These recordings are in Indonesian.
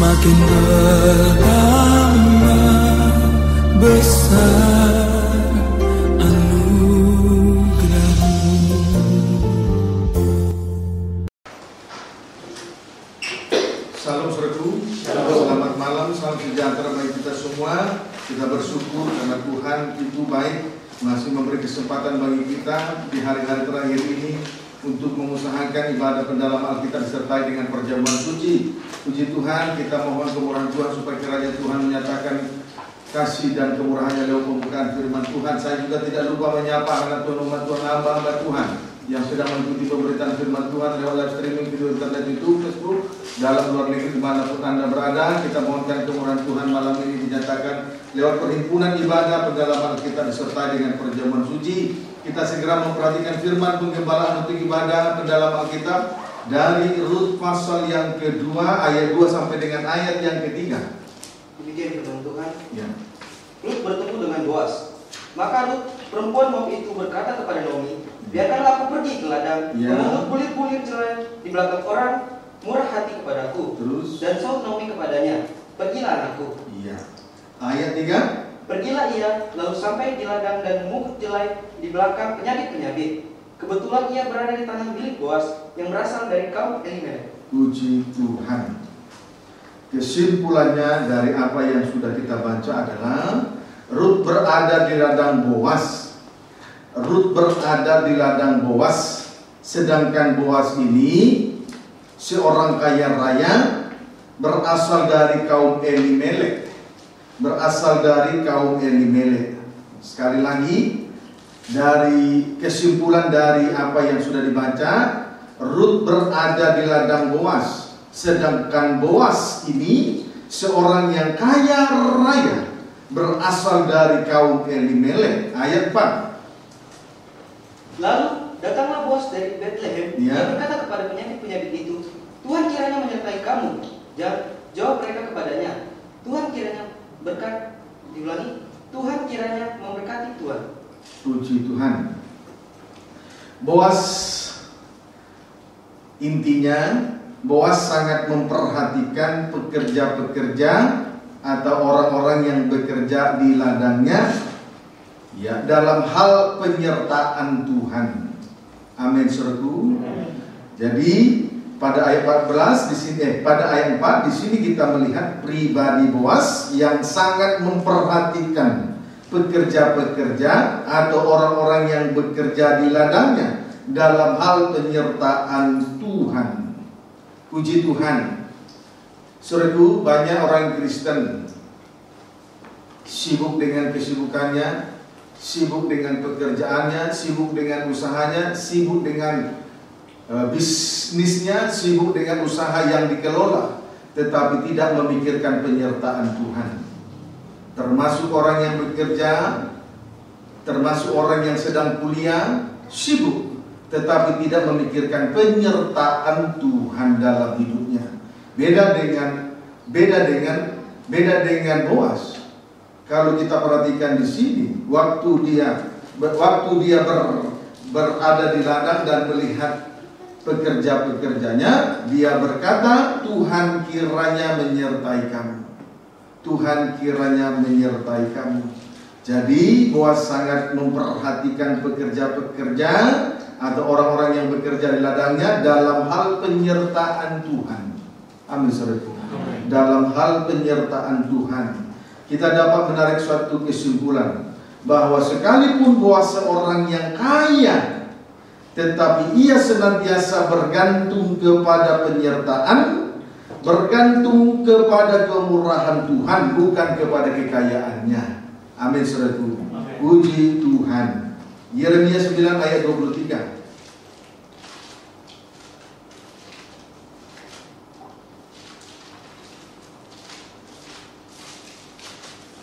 semakin bertambah besar anugerah-Mu. Salam saudaraku, selamat malam, salam sejahtera bagi kita semua. Kita bersyukur karena Tuhan itu baik, masih memberi kesempatan bagi kita di hari-hari terakhir ini untuk mengusahakan ibadah pendalaman Alkitab disertai dengan perjamuan suci. Puji Tuhan, kita mohon kemurahan Tuhan supaya kiranya Tuhan menyatakan kasih dan kemurahannya lewat pembukaan firman Tuhan. Saya juga tidak lupa menyapa anak Tuhan, umat Tuhan, hamba-hamba Tuhan yang sedang mengikuti pemberitaan firman Tuhan lewat live streaming video internet, YouTube, Facebook, dalam luar negeri dimanapun Anda berada. Kita mohonkan kemurahan Tuhan malam ini dinyatakan lewat perhimpunan ibadah pendalaman Alkitab disertai dengan perjamuan suci. Kita segera memperhatikan firman penggembalaan untuk ibadah pendalaman Alkitab dari Rut pasal yang kedua ayat 2 sampai dengan ayat yang ketiga. Demikian firman Tuhan. Ya. Rut bertemu dengan Boaz. Maka Rut perempuan Moab itu berkata kepada Naomi, biarkanlah aku pergi ke ladang, memungut bulir-bulir jelai di belakang orang murah hati kepadaku. Terus. Dan saud Naomi kepadanya, pergilah anakku. Iya. Ayat 3. Pergilah ia, lalu sampai di ladang dan memungut jelai di belakang penyabit-penyabit. Kebetulan ia berada di tanah milik Boaz yang berasal dari kaum Elimelek. Puji Tuhan. Kesimpulannya dari apa yang sudah kita baca adalah Rut berada di ladang Boaz. Rut berada di ladang Boaz, sedangkan Boaz ini seorang kaya raya berasal dari kaum Elimelek. Berasal dari kaum Elimelek. Sekali lagi, dari kesimpulan dari apa yang sudah dibaca, Rut berada di ladang Boaz, sedangkan Boaz ini seorang yang kaya raya berasal dari kaum Elimelek. Ayat 4. Lalu datanglah Boaz dari Bethlehem. Dia berkata kepada penyabit-penyabit itu, Tuhan kiranya menyertai kamu. Jawab mereka kepadanya, Tuhan kiranya berkat. Diulangi, Tuhan kiranya memberkati Tuhan. Puji Tuhan. Boaz, intinya Boaz sangat memperhatikan pekerja-pekerja atau orang-orang yang bekerja di ladangnya, ya, dalam hal penyertaan Tuhan. Amin, saudaraku. Jadi pada ayat 14 di sini, pada ayat 4 di sini kita melihat pribadi Boaz yang sangat memperhatikan pekerja-pekerja atau orang-orang yang bekerja di ladangnya dalam hal penyertaan Tuhan. Puji Tuhan. Saudaraku, banyak orang Kristen sibuk dengan kesibukannya, sibuk dengan pekerjaannya, sibuk dengan usahanya, sibuk dengan bisnisnya, sibuk dengan usaha yang dikelola, tetapi tidak memikirkan penyertaan Tuhan. Termasuk orang yang bekerja, termasuk orang yang sedang kuliah, sibuk, tetapi tidak memikirkan penyertaan Tuhan dalam hidupnya. Beda dengan Boaz. Kalau kita perhatikan di sini, waktu dia berada di ladang dan melihat pekerja-pekerjanya, dia berkata, Tuhan kiranya menyertai kamu. Tuhan kiranya menyertai kamu. Jadi Boaz sangat memperhatikan pekerja-pekerja atau orang-orang yang bekerja di ladangnya dalam hal penyertaan Tuhan. Amin, saudaraku. Dalam hal penyertaan Tuhan, kita dapat menarik suatu kesimpulan bahwa sekalipun Boaz seorang yang kaya, tetapi ia senantiasa bergantung kepada penyertaan, bergantung kepada kemurahan Tuhan, bukan kepada kekayaannya. Amin, saudaraku. Puji Tuhan. Yeremia 9 ayat 23.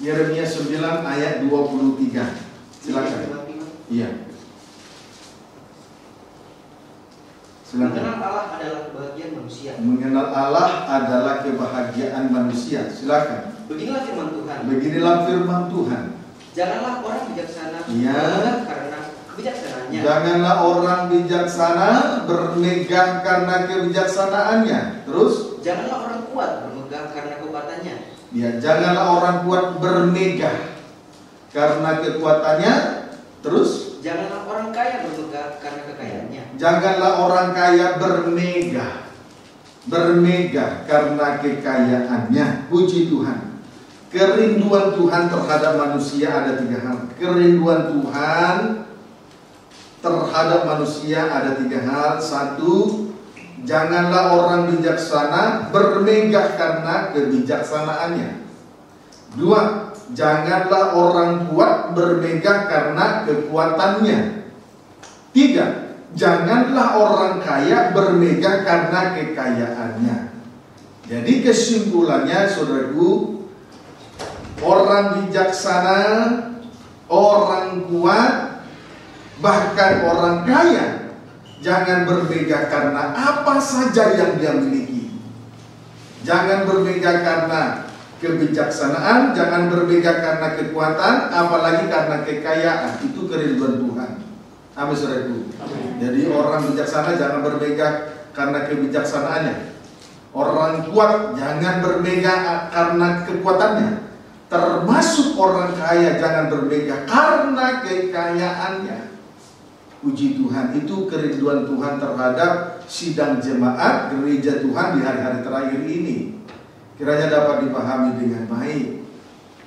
Yeremia 9 ayat 23. Silakan. Iya. Silakan. Mengenal Allah adalah kebahagiaan manusia. Mengenal Allah adalah kebahagiaan manusia. Silakan. Beginilah firman Tuhan. Beginilah firman Tuhan. Janganlah orang bijaksana Ya. karena kebijaksanaannya. Janganlah orang bijaksana bermegah karena kebijaksanaannya. Terus? Janganlah orang kuat bermegah karena Ya, janganlah orang kuat bermegah karena kekuatannya. Terus, janganlah orang kaya bermegah karena kekayaannya. Janganlah orang kaya bermegah karena kekayaannya. Puji Tuhan. Kerinduan Tuhan terhadap manusia ada 3 hal. Kerinduan Tuhan terhadap manusia ada 3 hal. 1, janganlah orang bijaksana bermegah karena kebijaksanaannya. 2, janganlah orang kuat bermegah karena kekuatannya. 3, janganlah orang kaya bermegah karena kekayaannya. Jadi kesimpulannya, saudaraku, orang bijaksana, orang kuat, bahkan orang kaya, jangan bermegah karena apa saja yang dia miliki. Jangan bermegah karena kebijaksanaan, jangan bermegah karena kekuatan, apalagi karena kekayaan. Itu kerinduan Tuhan. Amin, saudaraku. Jadi orang bijaksana jangan bermegah karena kebijaksanaannya. Orang kuat jangan bermegah karena kekuatannya. Termasuk orang kaya jangan bermegah karena kekayaannya. Puji Tuhan, itu kerinduan Tuhan terhadap sidang jemaat gereja Tuhan di hari-hari terakhir ini. Kiranya dapat dipahami dengan baik.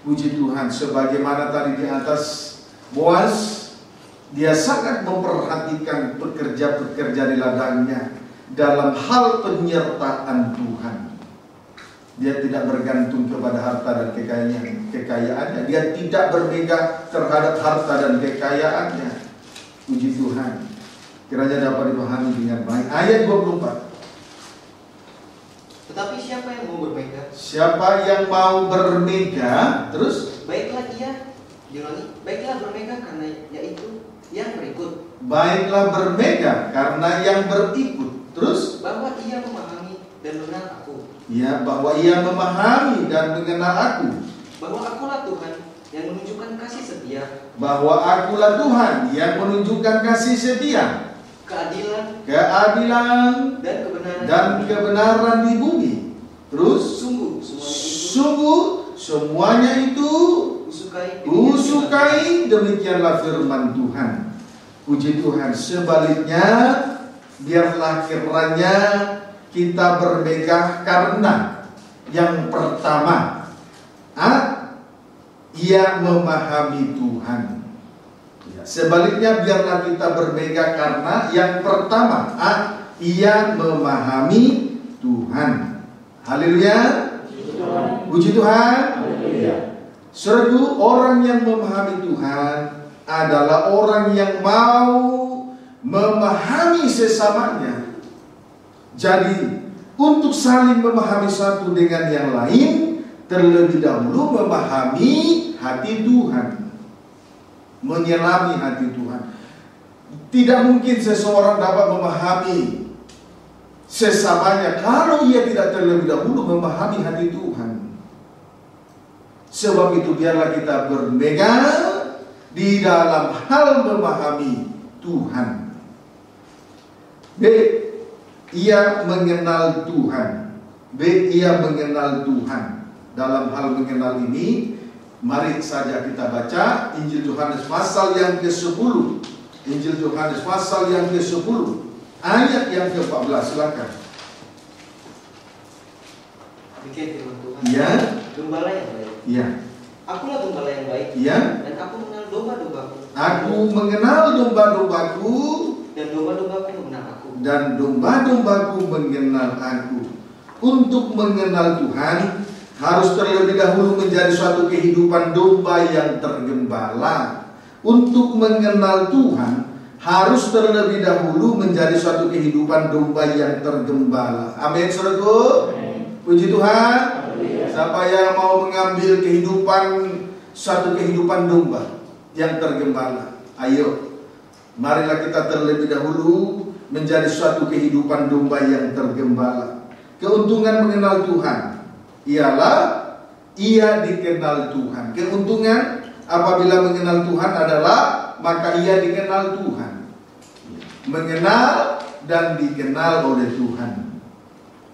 Puji Tuhan, sebagaimana tadi di atas, Boaz, dia sangat memperhatikan pekerja-pekerja di ladangnya dalam hal penyertaan Tuhan. Dia tidak bergantung kepada harta dan kekayaannya. Dia tidak bermegah terhadap harta dan kekayaannya. Puji Tuhan. Kiranya dapat dipahami dengan baik. Ayat 24. Tetapi siapa yang mau bermegah? Siapa yang mau bermegah, terus? Baiklah bermegah karena yaitu yang berikut. Baiklah bermegah karena yang berikut. Terus? Bahwa ia memahami dan mengenal aku. Ya, bahwa ia memahami dan mengenal aku. Bahwa akulah Tuhan yang menunjukkan kasih setia. Bahwa akulah Tuhan yang menunjukkan kasih setia. Keadilan dan kebenaran di bumi. Terus? Sungguh semuanya itu usukai, demikianlah firman Tuhan. Puji Tuhan. Sebaliknya, biarlah kiranya kita bermegah karena yang pertama, ia memahami Tuhan. Sebaliknya, biarlah kita bermegah karena yang pertama, ia memahami Tuhan. Haleluya. Puji Tuhan. Saudaraku, orang yang memahami Tuhan adalah orang yang mau memahami sesamanya. Jadi, untuk saling memahami satu dengan yang lain, terlebih dahulu memahami hati Tuhan, menyelami hati Tuhan. Tidak mungkin seseorang dapat memahami sesamanya kalau ia tidak terlebih dahulu memahami hati Tuhan. Sebab itu biarlah kita bermegah di dalam hal memahami Tuhan. B, ia mengenal Tuhan. Ia mengenal Tuhan. Dalam hal mengenal ini, mari saja kita baca Injil Yohanes pasal yang ke-10. Injil Yohanes pasal yang ke-10, ayat yang ke-14, silakan. Demikian firman Tuhan. Ya. Gembala yang baik. Ya. Akulah gembala yang baik. Ya. Dan aku mengenal domba-dombaku. Aku mengenal domba-dombaku. Dan domba-dombaku mengenal aku. Dan domba-dombaku mengenal aku. Untuk mengenal Tuhan harus terlebih dahulu menjadi suatu kehidupan domba yang tergembala. Untuk mengenal Tuhan harus terlebih dahulu menjadi suatu kehidupan domba yang tergembala. Amin, saudaraku. Puji Tuhan. Siapa yang mau mengambil suatu kehidupan domba yang tergembala? Ayo, marilah kita terlebih dahulu menjadi suatu kehidupan domba yang tergembala. Keuntungan mengenal Tuhan ialah ia dikenal Tuhan. Keuntungan apabila mengenal Tuhan adalah maka ia dikenal Tuhan. Mengenal dan dikenal oleh Tuhan.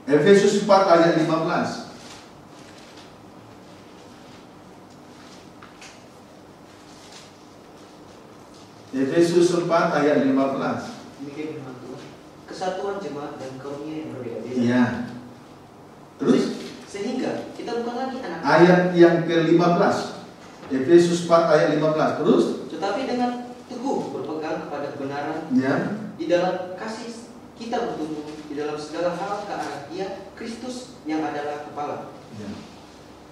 Efesus 4 ayat 15. Efesus 4 ayat 15. Demikian firman Tuhan. Kesatuan jemaat dan karunia yang berbeda-beda. Iya. Terus Sehingga kita bukan lagi anak ayat yang ke-15. Efesus 4 ayat 15. Terus tetapi dengan teguh berpegang kepada kebenaran ya. di dalam kasih kita bertumbuh di dalam segala hal ke arah Dia Kristus yang adalah kepala. Ya.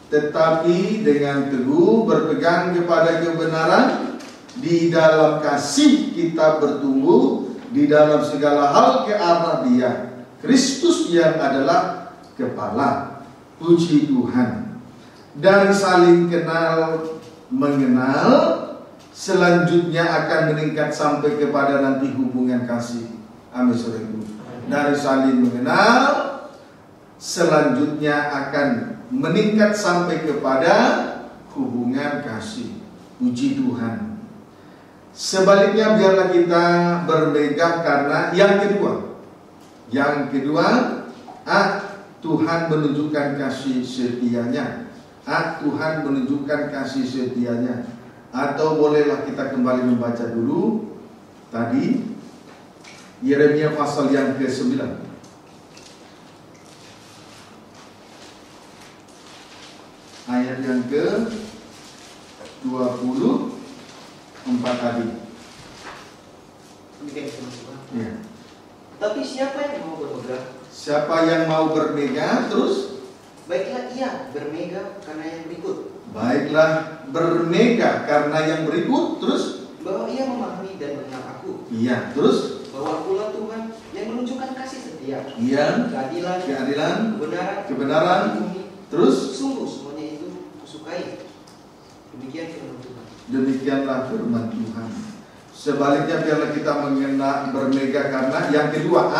Tetapi dengan teguh berpegang kepada kebenaran di dalam kasih kita bertumbuh di dalam segala hal ke arah Dia Kristus yang adalah kepala. Puji Tuhan. Dari saling kenal mengenal, selanjutnya akan meningkat sampai kepada nanti hubungan kasih. Amin saudaraku. Dari saling mengenal, selanjutnya akan meningkat sampai kepada hubungan kasih. Puji Tuhan. Sebaliknya biarlah kita bermegah karena yang kedua, Tuhan menunjukkan kasih setianya. Tuhan menunjukkan kasih setianya. Atau bolehlah kita kembali membaca dulu tadi Yeremia pasal yang ke-9. Ayat yang ke-24 tadi. Demikian firman Tuhan. Ya. Tapi siapa yang mau bermegah? Siapa yang mau bermegah terus? Baiklah ia bermegah karena yang berikut. Baiklah bermegah karena yang berikut terus? Bahwa ia memahami dan mengenal aku. Iya, terus? Bahwa akulah Tuhan yang menunjukkan kasih setia. Iya. Keadilan. Kebenaran. Terus? Sungguh semuanya itu kusukai. Demikian firman Tuhan. Demikianlah firman Tuhan. Sebaliknya biarlah kita bermegah karena yang kedua,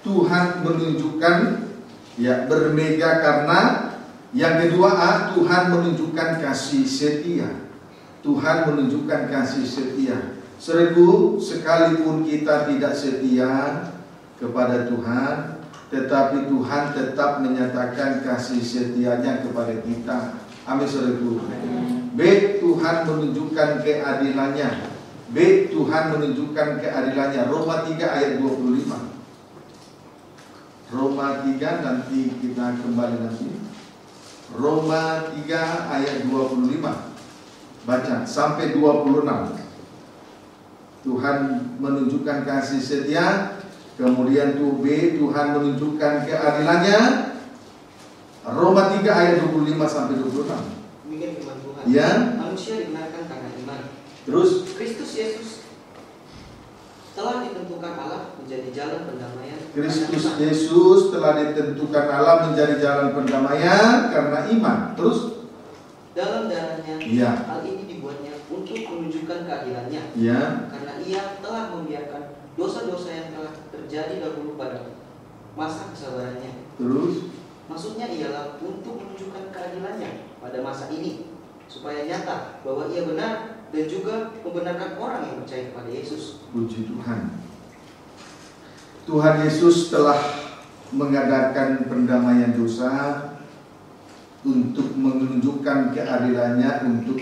Tuhan menunjukkan bermegah karena yang kedua, Tuhan menunjukkan kasih setia. Tuhan menunjukkan kasih setia. Saudaraku, sekalipun kita tidak setia kepada Tuhan, tetapi Tuhan tetap menyatakan kasih setianya kepada kita. Amin saudaraku. B, Tuhan menunjukkan keadilannya. Tuhan menunjukkan keadilannya. Roma 3 ayat 25. Roma 3 nanti kita kembali nanti. Roma 3 ayat 25. Baca sampai 26. Tuhan menunjukkan kasih setia. Kemudian B, Tuhan menunjukkan keadilannya. Roma 3 ayat 25 sampai 26. Demikian firman Tuhan. Ya. Manusia dibenarkan karena iman. Terus Kristus Yesus telah ditentukan Allah menjadi jalan pendamaian. Kristus Yesus telah ditentukan Allah menjadi jalan pendamaian karena iman. Terus dalam darahnya, ya. Hal ini dibuatnya untuk menunjukkan keadilannya. Ya. Karena ia telah membiarkan dosa-dosa yang telah terjadi dahulu pada masa kesabarannya. Terus maksudnya ialah untuk menunjukkan keadilannya pada masa ini, supaya nyata bahwa ia benar dan juga membenarkan orang yang percaya kepada Yesus. Puji Tuhan. Tuhan Yesus telah mengadakan pendamaian dosa untuk menunjukkan keadilannya untuk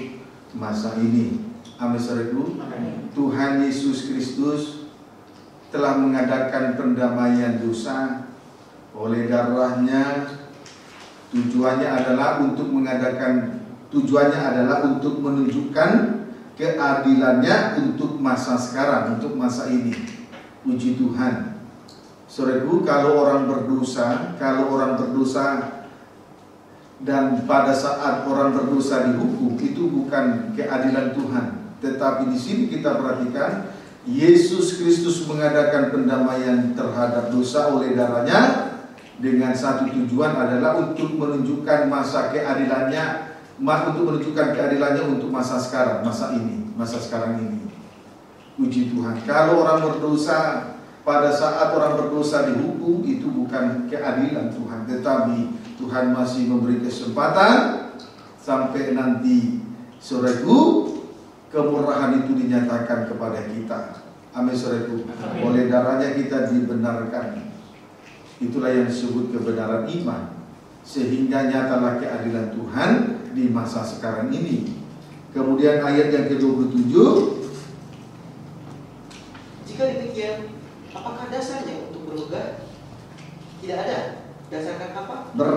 masa ini. Amin saudaraku. Tuhan Yesus Kristus telah mengadakan pendamaian dosa oleh darahnya. Tujuannya adalah untuk menunjukkan keadilannya untuk masa sekarang, untuk masa ini. Puji Tuhan. Saudaraku, kalau orang berdosa dan pada saat orang berdosa dihukum, itu bukan keadilan Tuhan. Tetapi di sini kita perhatikan, Yesus Kristus mengadakan pendamaian terhadap dosa oleh darahnya dengan satu tujuan adalah untuk menunjukkan untuk masa sekarang, masa sekarang ini. Puji Tuhan. Kalau orang berdosa, pada saat orang berdosa dihukum, itu bukan keadilan Tuhan, tetapi Tuhan masih memberi kesempatan sampai nanti saudaraku kemurahan itu dinyatakan kepada kita. Amin saudaraku. Oleh darahnya kita dibenarkan. Itulah yang disebut kebenaran iman. Sehingga nyatalah keadilan Tuhan di masa sekarang ini. Kemudian ayat yang ke-27,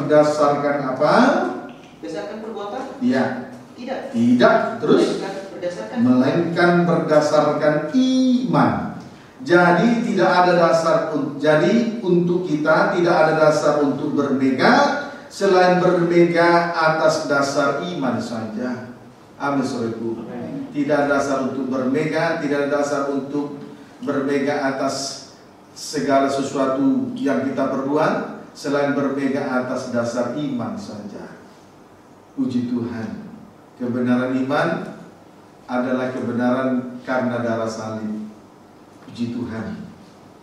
berdasarkan apa? Berdasarkan perbuatan? Iya. Tidak. Tidak. Terus? Melainkan berdasarkan iman. Jadi tidak ada dasar. Jadi untuk kita tidak ada dasar untuk bermega selain bermega atas dasar iman saja. Amin, saudaraku. Tidak ada dasar untuk bermega, tidak ada dasar untuk bermega atas segala sesuatu yang kita perbuat selain bermega atas dasar iman saja. Puji Tuhan. Kebenaran iman adalah kebenaran karena darah salib. Puji Tuhan.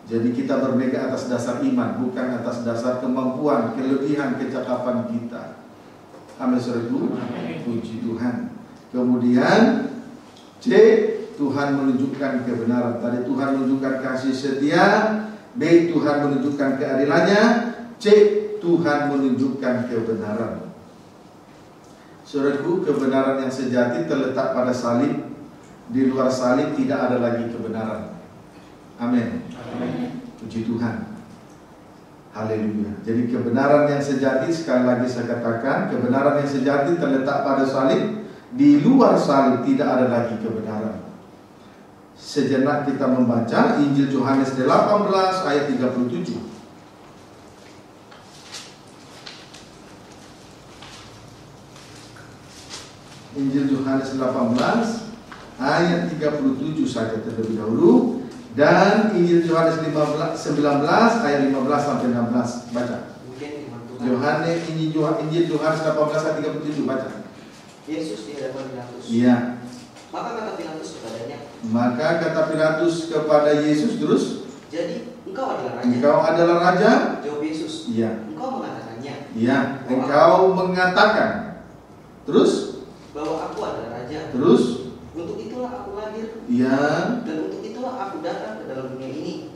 Jadi kita bermega atas dasar iman, bukan atas dasar kemampuan, kelebihan, kecakapan kita. Amin, saudaraku. Puji Tuhan. Kemudian C, Tuhan menunjukkan kebenaran. Tadi Tuhan menunjukkan kasih setia. B, Tuhan menunjukkan keadilannya. C, Tuhan menunjukkan kebenaran. Saudaraku, kebenaran yang sejati terletak pada salib. Di luar salib tidak ada lagi kebenaran. Amin. Puji Tuhan. Haleluya. Jadi kebenaran yang sejati, sekali lagi saya katakan, kebenaran yang sejati terletak pada salib. Di luar salib tidak ada lagi kebenaran. Sejenak kita membaca Injil Yohanes 18 ayat 37. Injil Yohanes 18 ayat 37 saja terlebih dahulu, dan Injil Yohanes 19 ayat 15 sampai 16. Baca. Injil Yohanes 18 ayat 37, baca. Yesus di hadapan Pilatus. Iya. Maka kata Pilatus kepadanya. Maka kata Pilatus kepada Yesus, terus? Jadi engkau adalah raja. Engkau adalah raja? Jawab Yesus. Iya. Engkau mengatakannya. Iya. Engkau mengatakan. Terus? Bahwa aku adalah raja. Terus? Untuk itulah aku lahir. Iya. Dan untuk itulah aku datang ke dalam dunia ini,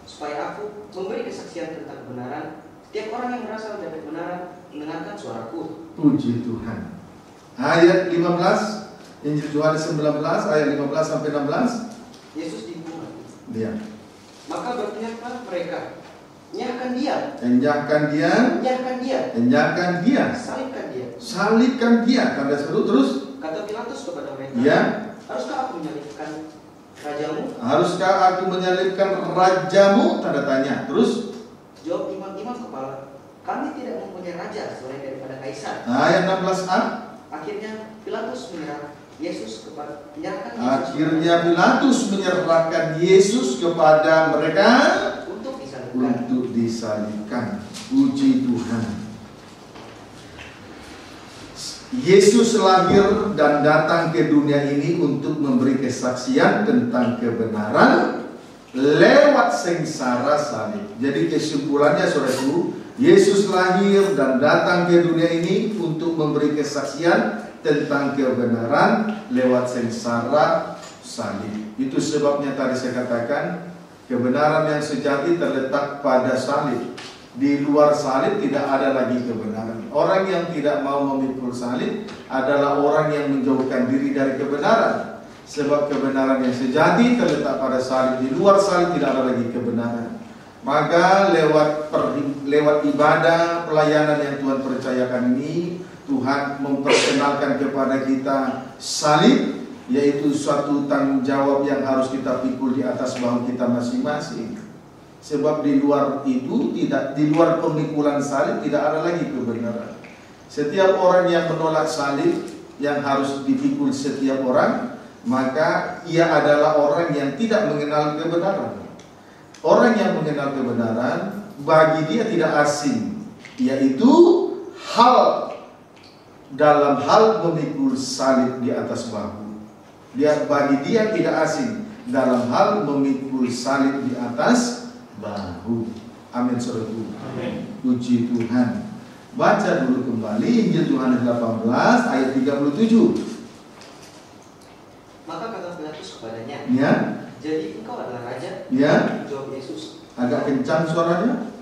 supaya aku memberi kesaksian tentang kebenaran. Setiap orang yang berasal dari kebenaran mendengarkan suaraku. Puji Tuhan. Ayat 15, Injil Yohanes 19 ayat 15 sampai 16. Yesus dihukum mati. Iya. Maka berteriaklah mereka, nyahkan dia. Nyahkan dia. Nyahkan dia. Nyahkan dia. Salibkan dia. Salibkan dia. Tanda seru, terus? Kata Pilatus kepada mereka. Iya. Haruskah aku menyalibkan rajamu? Haruskah aku menyalibkan rajamu? Tanda tanya. Terus? Jawab imam-imam kepala, kami tidak mempunyai raja selain daripada Kaisar. Ayat 16a. Akhirnya Pilatus menyerahkan Yesus kepada Yesus kepada mereka untuk disalibkan. Puji Tuhan. Yesus lahir dan datang ke dunia ini untuk memberi kesaksian tentang kebenaran lewat sengsara salib. Jadi kesimpulannya, saudaraku, Yesus lahir dan datang ke dunia ini untuk memberi kesaksian tentang kebenaran lewat sengsara salib. Itu sebabnya tadi saya katakan kebenaran yang sejati terletak pada salib. Di luar salib tidak ada lagi kebenaran. Orang yang tidak mau memikul salib adalah orang yang menjauhkan diri dari kebenaran. Sebab kebenaran yang sejati terletak pada salib. Di luar salib tidak ada lagi kebenaran. Maka lewat ibadah pelayanan yang Tuhan percayakan ini, Tuhan memperkenalkan kepada kita salib, yaitu suatu tanggung jawab yang harus kita pikul di atas bahu kita masing-masing. Sebab di luar itu di luar pemikulan salib tidak ada lagi kebenaran. Setiap orang yang menolak salib yang harus dipikul setiap orang, maka ia adalah orang yang tidak mengenal kebenaran. Orang yang mengenal kebenaran bagi dia tidak asing, yaitu dalam hal memikul salib di atas bahu. Bagi dia tidak asing dalam hal memikul salib di atas bahu. Amin, saudaraku. Puji Tuhan. Baca dulu kembali Injil Yohanes 18 ayat 37. Maka kata Pilatus kepadanya, Ya. Jadi engkau adalah raja? Ya. Jawab Yesus. Agak kencang suaranya.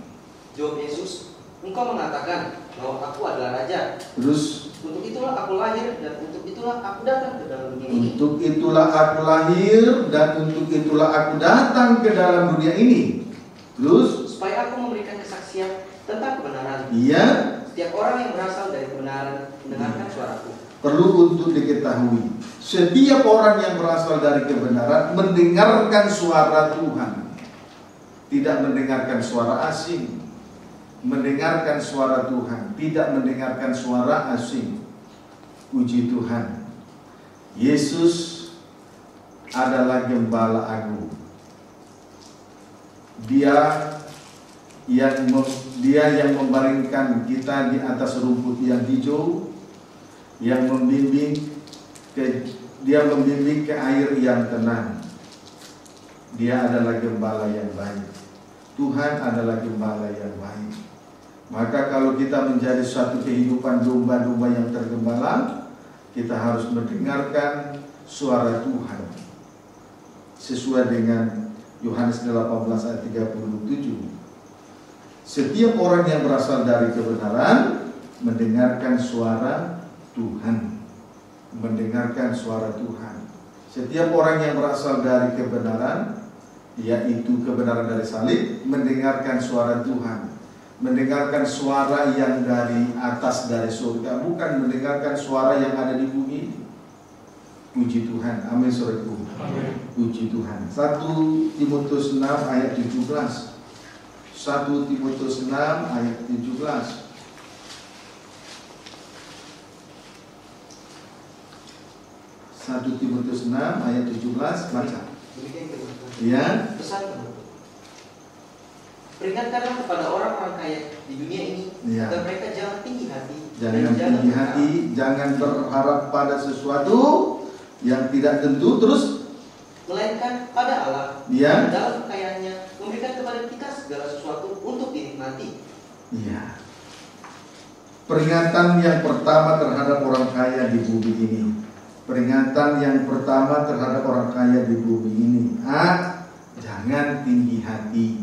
Jawab Yesus, engkau mengatakan bahwa aku adalah raja. Terus, untuk itulah aku lahir dan untuk itulah aku datang ke dalam dunia ini. Untuk itulah aku lahir dan untuk itulah aku datang ke dalam dunia ini. Terus, supaya aku memberikan kesaksian tentang kebenaran. Iya. Setiap orang yang berasal dari kebenaran mendengarkan suaraku. Perlu untuk diketahui, setiap orang yang berasal dari kebenaran mendengarkan suara Tuhan. Tidak mendengarkan suara asing. Mendengarkan suara Tuhan, tidak mendengarkan suara asing. Puji Tuhan. Yesus adalah gembala agung. Dia yang membaringkan kita di atas rumput yang hijau, yang membimbing ke air yang tenang. Dia adalah gembala yang baik. Tuhan adalah gembala yang baik. Maka kalau kita menjadi suatu kehidupan domba-domba yang tergembala, kita harus mendengarkan suara Tuhan sesuai dengan Yohanes 18 ayat 37. Setiap orang yang berasal dari kebenaran mendengarkan suara Tuhan. Mendengarkan suara Tuhan. Setiap orang yang berasal dari kebenaran, yaitu kebenaran dari salib, mendengarkan suara Tuhan. Mendengarkan suara yang dari atas, dari surga, bukan mendengarkan suara yang ada di bumi. Puji Tuhan. Amin saudaraku. Puji Tuhan. 1 Timotius 6 ayat 17. 1 Timotius 6 ayat 17. 1 Timotius 6 ayat 17, baca. Ya. Pesan peringatkanlah kepada orang-orang kaya di dunia ini, ya, agar mereka jangan tinggi hati. Jangan berharap pada sesuatu yang tidak tentu, terus melainkan pada Allah, ya, dalam kekayaannya memberikan kepada kita segala sesuatu untuk dinikmati. Iya. Peringatan yang pertama terhadap orang kaya di bumi ini. Peringatan yang pertama terhadap orang kaya di bumi ini. Jangan tinggi hati.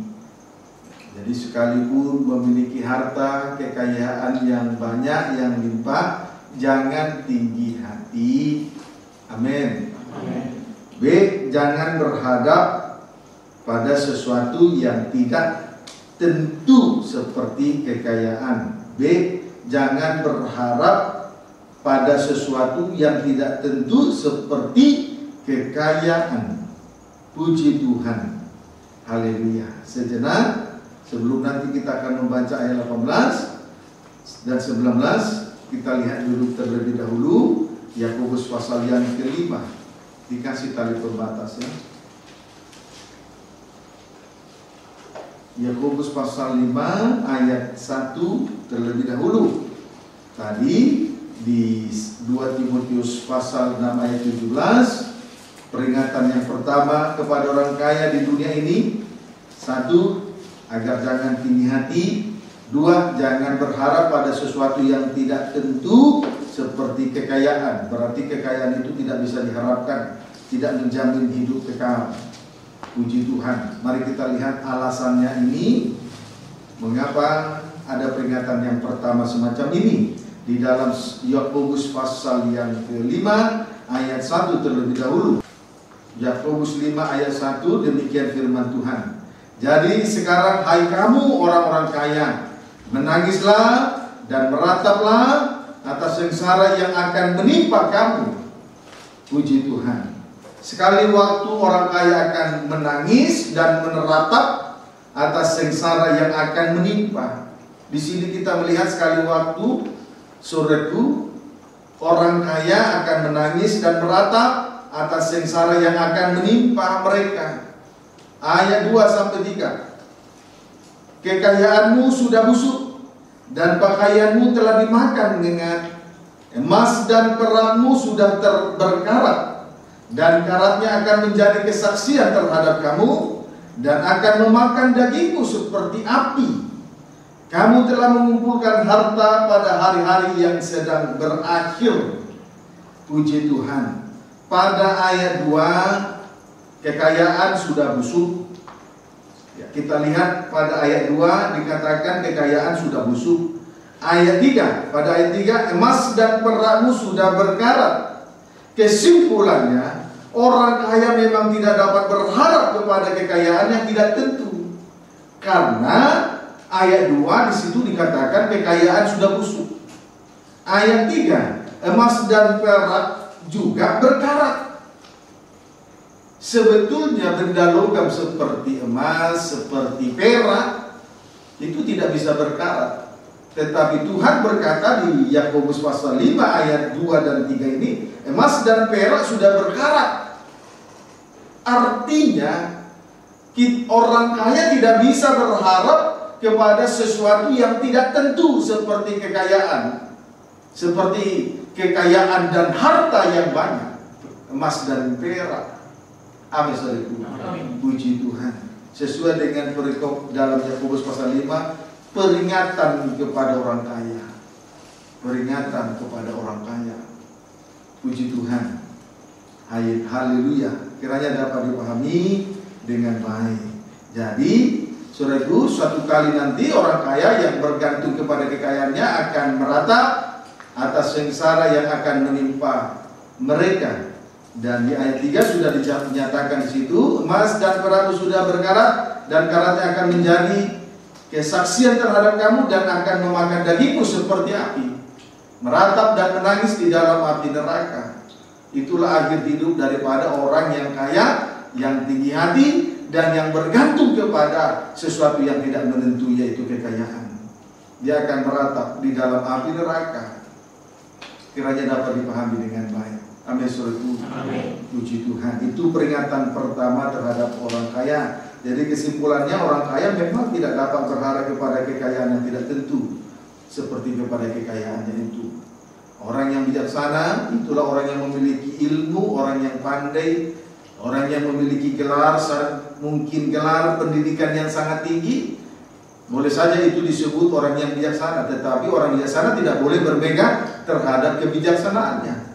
Jadi sekalipun memiliki harta, kekayaan yang banyak, yang limpah, jangan tinggi hati. Amin. B. Jangan berharap pada sesuatu yang tidak tentu seperti kekayaan. B. Jangan berharap pada sesuatu yang tidak tentu seperti kekayaan. Puji Tuhan. Haleluya. Sejenak, sebelum nanti kita akan membaca ayat 18 dan 19, kita lihat dulu terlebih dahulu Yakobus pasal yang kelima. Dikasih tali pembatas ya. Yakobus pasal 5 ayat 1 terlebih dahulu. Tadi di 2 Timotius pasal 6 ayat 17, peringatan yang pertama kepada orang kaya di dunia ini. 1, agar jangan tinggi hati. 2, jangan berharap pada sesuatu yang tidak tentu seperti kekayaan. Berarti kekayaan itu tidak bisa diharapkan, tidak menjamin hidup kekal. Puji Tuhan. Mari kita lihat alasannya ini, mengapa ada peringatan yang pertama semacam ini. Di dalam Yakobus pasal yang kelima ayat 1 terlebih dahulu. Yakobus 5 ayat 1, demikian firman Tuhan. Jadi sekarang hai kamu orang-orang kaya, menangislah dan merataplah atas sengsara yang akan menimpa kamu. Puji Tuhan. Sekali waktu orang kaya akan menangis dan meneratap atas sengsara yang akan menimpa. Di sini kita melihat sekali waktu, saudaraku, orang kaya akan menangis dan meratap atas sengsara yang akan menimpa mereka. Ayat 2-3. Kekayaanmu sudah busuk dan pakaianmu telah dimakan ngengat. Emas dan perakmu sudah berkarat, dan karatnya akan menjadi kesaksian terhadap kamu dan akan memakan dagingmu seperti api. Kamu telah mengumpulkan harta pada hari-hari yang sedang berakhir. Puji Tuhan. Pada ayat 2, kekayaan sudah busuk. Ya, kita lihat pada ayat 2 dikatakan kekayaan sudah busuk. Ayat 3, pada ayat 3, emas dan perakmu sudah berkarat. Kesimpulannya, orang kaya memang tidak dapat berharap kepada kekayaan yang tidak tentu. Karena Ayat 2 di situ dikatakan kekayaan sudah busuk. Ayat 3, emas dan perak juga berkarat. Sebetulnya benda logam seperti emas, seperti perak itu tidak bisa berkarat. Tetapi Tuhan berkata di Yakobus pasal 5 ayat 2 dan 3 ini, emas dan perak sudah berkarat. Artinya orang kaya tidak bisa berharap kepada sesuatu yang tidak tentu seperti kekayaan. Seperti kekayaan dan harta yang banyak, emas dan perak. Amin, saudara. Puji Tuhan. Sesuai dengan perikop dalam Yakobus pasal 5, peringatan kepada orang kaya. Peringatan kepada orang kaya. Puji Tuhan. Haleluya. Kiranya dapat dipahami dengan baik. Jadi, saudaraku, suatu kali nanti orang kaya yang bergantung kepada kekayaannya akan meratap atas sengsara yang akan menimpa mereka. Dan di ayat 3 sudah dinyatakan di situ, emas dan perak sudah berkarat dan karatnya akan menjadi kesaksian terhadap kamu dan akan memakan dagingmu seperti api, meratap dan menangis di dalam api neraka. Itulah akhir hidup daripada orang yang kaya, yang tinggi hati, dan yang bergantung kepada sesuatu yang tidak menentu, yaitu kekayaan. Dia akan meratap di dalam api neraka. Kiranya dapat dipahami dengan baik. Amin, saudaraku. Puji Tuhan. Itu peringatan pertama terhadap orang kaya. Jadi kesimpulannya, orang kaya memang tidak dapat berharap kepada kekayaan yang tidak tentu seperti kepada kekayaannya itu. Orang yang bijaksana itulah orang yang memiliki ilmu, orang yang pandai, orang yang memiliki gelar, mungkin gelar pendidikan yang sangat tinggi. Boleh saja itu disebut orang yang bijaksana, tetapi orang bijaksana tidak boleh berpegang terhadap kebijaksanaannya.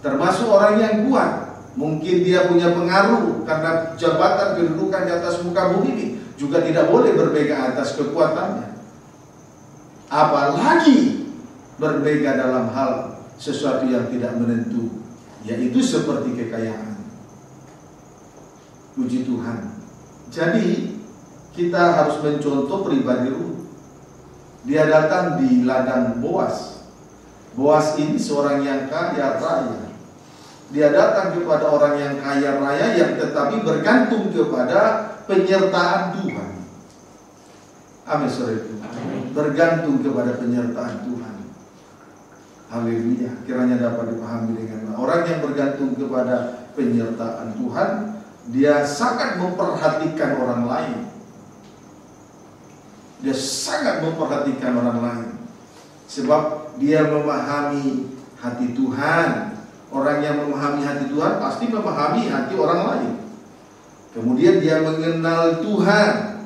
Termasuk orang yang kuat, mungkin dia punya pengaruh karena jabatan kedudukan di atas muka bumi ini, juga tidak boleh berpegang atas kekuatannya. Apalagi berbeda dalam hal sesuatu yang tidak menentu, yaitu seperti kekayaan. Puji Tuhan. Jadi kita harus mencontoh pribadi Rut. Dia datang di ladang Boas. Boas ini seorang yang kaya raya. Dia datang kepada orang yang kaya raya yang tetapi bergantung kepada penyertaan Tuhan. Amin, saudara. Bergantung kepada penyertaan Tuhan. Haleluya. Kiranya dapat dipahami dengan orang yang bergantung kepada penyertaan Tuhan, dia sangat memperhatikan orang lain. Dia sangat memperhatikan orang lain. Sebab dia memahami hati Tuhan. Orang yang memahami hati Tuhan pasti memahami hati orang lain. Kemudian dia mengenal Tuhan.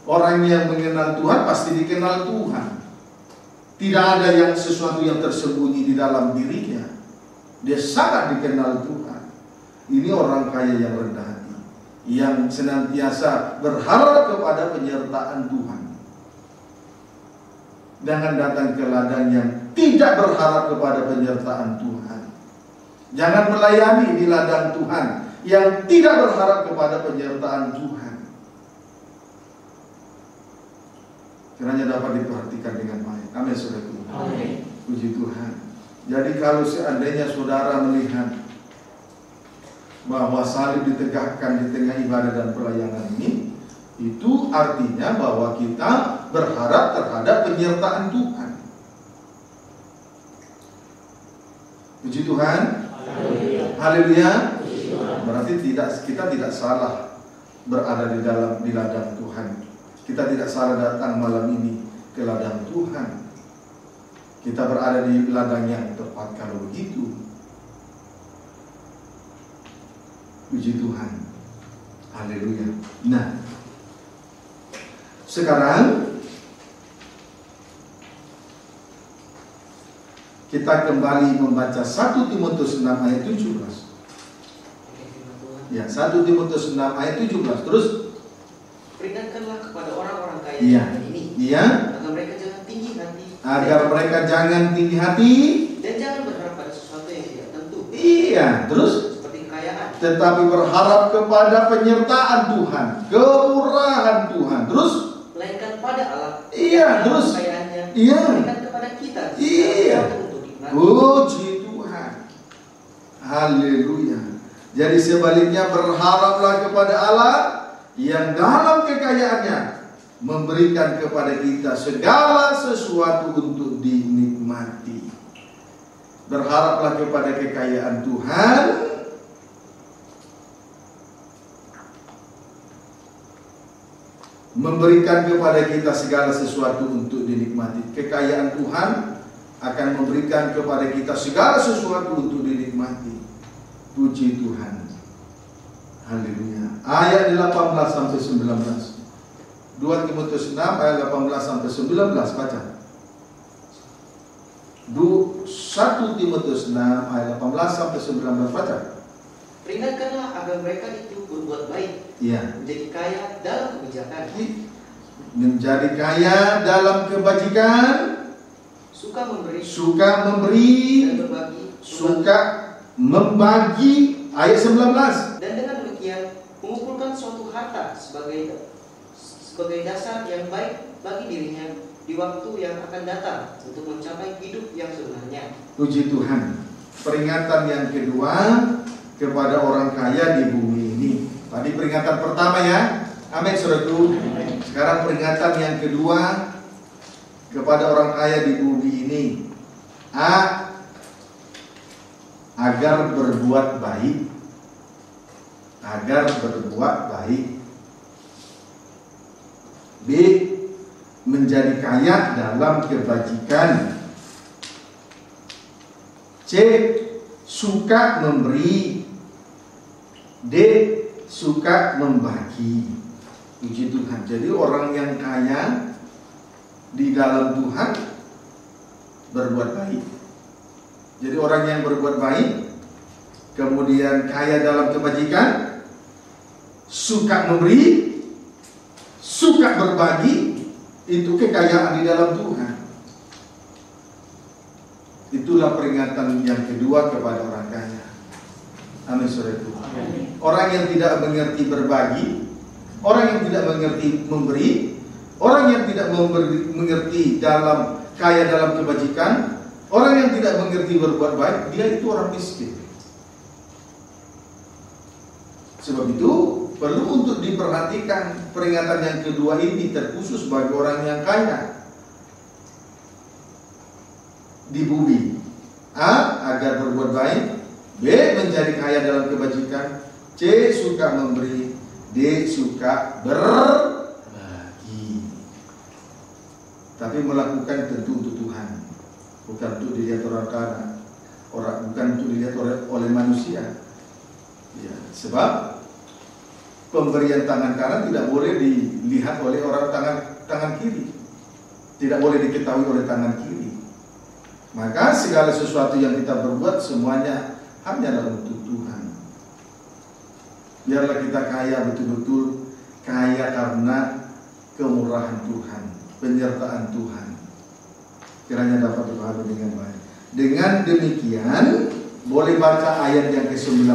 Orang yang mengenal Tuhan pasti dikenal Tuhan. Tidak ada yang sesuatu yang tersembunyi di dalam dirinya. Dia sangat dikenal Tuhan. Ini orang kaya yang rendah hati, yang senantiasa berharap kepada penyertaan Tuhan. Jangan datang ke ladang yang tidak berharap kepada penyertaan Tuhan. Jangan melayani di ladang Tuhan yang tidak berharap kepada penyertaan Tuhan. Kiranya dapat diperhatikan dengan baik. Amin, saudaraku. Amin. Puji Tuhan. Jadi kalau seandainya saudara melihat bahwa salib ditegakkan di tengah ibadah dan pelayanan ini, itu artinya bahwa kita berharap terhadap penyertaan Tuhan. Puji Tuhan. Haleluya. Berarti kita tidak salah berada di ladang Tuhan. Kita tidak salah datang malam ini ke ladang Tuhan. Kita berada di ladang yang tepat kalau begitu. Puji Tuhan. Haleluya. Nah, sekarang kita kembali membaca 1 Timotius 6 ayat 17. Ya, 1 Timotius 6 ayat 17. Terus peringatkanlah kepada orang-orang kaya ini. Iya. Agar mereka jangan tinggi hati. Agar mereka jangan tinggi hati. Dan jangan berharap pada sesuatu yang tidak tentu. Iya, terus seperti kekayaan. Tetapi berharap kepada penyertaan Tuhan, kemurahan Tuhan. Terus melainkan kepada Allah. Iya, terus. Kekayaannya Iya. memberikan kepada kita. Iya. Untuk nikmat. Puji Tuhan. Haleluya. Jadi sebaliknya berharaplah kepada Allah yang dalam kekayaannya memberikan kepada kita segala sesuatu untuk dinikmati. Berharaplah kepada kekayaan Tuhan memberikan kepada kita segala sesuatu untuk dinikmati. Kekayaan Tuhan akan memberikan kepada kita segala sesuatu untuk dinikmati. Puji Tuhan. Haleluya. Ayat 18 sampai 19. 2 Timotius 6 ayat 18 sampai 19 baca. 1 Timotius 6 ayat 18 sampai 19 baca. Peringatkanlah agar mereka itu berbuat baik, menjadi kaya dalam kebijakan, menjadi kaya dalam kebajikan, suka memberi, dan berbagi, suka membagi. Ayat 19. Dan dengan demikian mengumpulkan suatu harta sebagai dasar yang baik bagi dirinya di waktu yang akan datang untuk mencapai hidup yang sebenarnya. Puji Tuhan. Peringatan yang kedua kepada orang kaya di bumi ini. Tadi peringatan pertama ya. Amin saudaraku. Sekarang peringatan yang kedua kepada orang kaya di bumi ini. Agar berbuat baik. Agar berbuat baik. B. Menjadi kaya dalam kebajikan. C. Suka memberi. D. Suka membagi. Puji Tuhan. Jadi orang yang kaya di dalam Tuhan berbuat baik. Jadi orang yang berbuat baik, kemudian kaya dalam kebajikan, suka memberi, suka berbagi, itu kekayaan di dalam Tuhan. Itulah peringatan yang kedua kepada orang kaya. Amin saudaraku. Orang yang tidak mengerti berbagi, orang yang tidak mengerti memberi, orang yang tidak mengerti dalam kaya dalam kebajikan, orang yang tidak mengerti berbuat baik, dia itu orang miskin. Sebab itu perlu untuk diperhatikan peringatan yang kedua ini terkhusus bagi orang yang kaya di bumi. A. Agar berbuat baik. B. Menjadi kaya dalam kebajikan. C. Suka memberi. D. Suka berbagi. Tapi melakukan tentu untuk Tuhan, bukan untuk dilihat orang, bukan untuk dilihat oleh manusia. Ya, sebab pemberian tangan kanan tidak boleh dilihat oleh orang tangan kiri, tidak boleh diketahui oleh tangan kiri. Maka segala sesuatu yang kita berbuat semuanya hanyalah untuk Tuhan. Biarlah kita kaya betul-betul, kaya karena kemurahan Tuhan, penyertaan Tuhan. Kiranya dapat dipahami dengan baik. Dengan demikian, boleh baca ayat yang ke-19.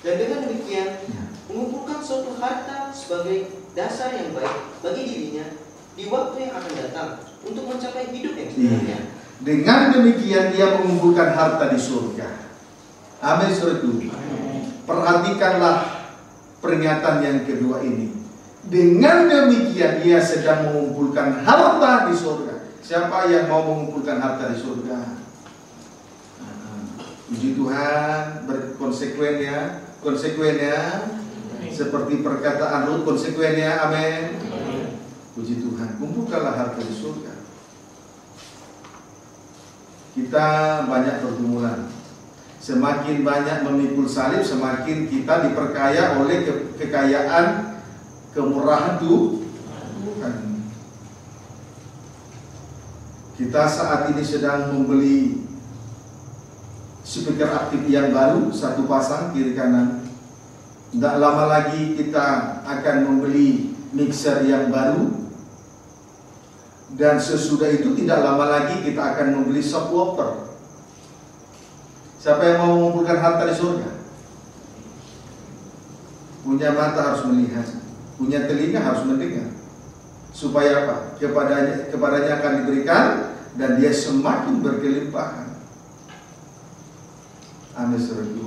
Dan dengan demikian mengumpulkan suatu harta sebagai dasar yang baik bagi dirinya di waktu yang akan datang untuk mencapai hidup yang sebenarnya. Dengan demikian dia mengumpulkan harta di surga. Amin saudaraku. Perhatikanlah peringatan yang kedua ini. Dengan demikian ia sedang mengumpulkan harta di surga. Siapa yang mau mengumpulkan harta di surga? Puji Tuhan, berkonsekuennya, seperti perkataan Rut, konsekuennya, amin. Puji Tuhan, kumpulkanlah harta di surga. Kita banyak pergumulan. Semakin banyak memikul salib, semakin kita diperkaya oleh kekayaan kemurahan Tuhan. Kita saat ini sedang membeli speaker aktif yang baru, satu pasang kiri kanan. Tidak lama lagi kita akan membeli mixer yang baru. Dan sesudah itu tidak lama lagi kita akan membeli subwoofer. Siapa yang mau mengumpulkan harta di surga? Punya mata harus melihat, punya telinga harus mendengar. Supaya apa? Kepadanya akan diberikan dan dia semakin berkelimpahan. Amin, saudaraku.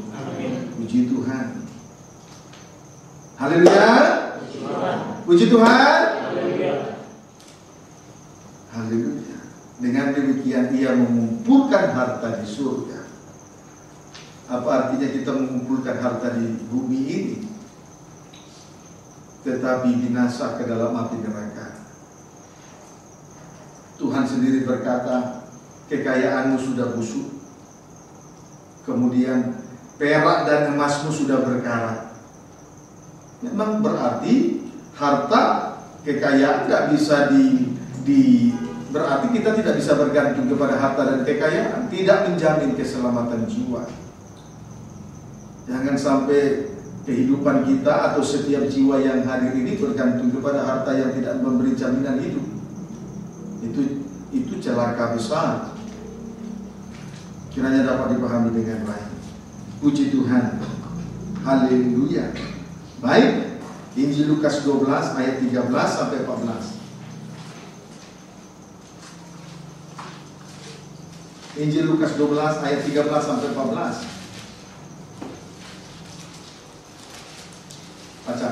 Puji Tuhan. Haleluya. Puji Tuhan. Haleluya. Dengan demikian ia mengumpulkan harta di surga. Apa artinya kita mengumpulkan harta di bumi ini, tetapi binasa ke dalam api neraka? Tuhan sendiri berkata, kekayaanmu sudah busuk, kemudian perak dan emasmu sudah berkarat. Memang berarti harta, kekayaan tidak bisa berarti kita tidak bisa bergantung kepada harta dan kekayaan, tidak menjamin keselamatan jiwa. Jangan sampai kehidupan kita atau setiap jiwa yang hadir ini bergantung kepada harta yang tidak memberi jaminan hidup. Itu celaka besar. Kiranya dapat dipahami dengan baik. Puji Tuhan. Haleluya. Baik, Injil Lukas 12 ayat 13 sampai 14. Injil Lukas 12 ayat 13 sampai 14. Baca.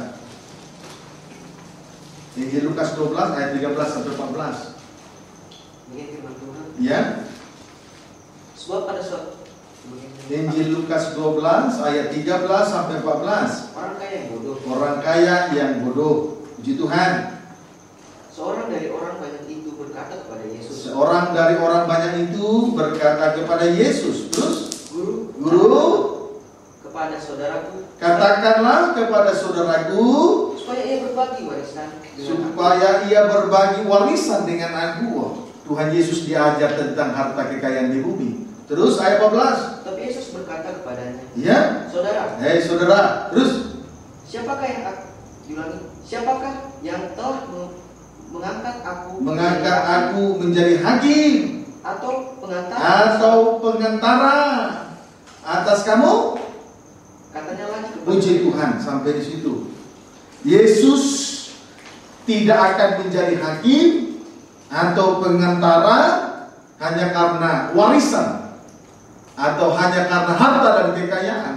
Injil Lukas 12 ayat 13 sampai 14. Begini firman Tuhan. Ya. Sebab pada suatu Injil Lukas 12 ayat 13 sampai 14. orang kaya yang bodoh. Orang kaya yang bodoh. Puji Tuhan. Seorang dari orang banyak itu berkata kepada Yesus. Seorang dari orang banyak itu berkata kepada Yesus. Terus, Guru, kepada saudaraku, katakanlah kepada saudaraku supaya ia berbagi warisan dengan aku. Tuhan Yesus diajar tentang harta kekayaan di bumi. Terus ayat 14. Tapi Yesus berkata kepadanya, ya, saudara. Saudara. Terus, Siapakah yang telah mengangkat aku menjadi hakim atau pengantara atas kamu? Katanya lagi kepada Puji Tuhan, sampai di situ. Yesus tidak akan menjadi hakim atau pengantara hanya karena warisan atau hanya karena harta dan kekayaan.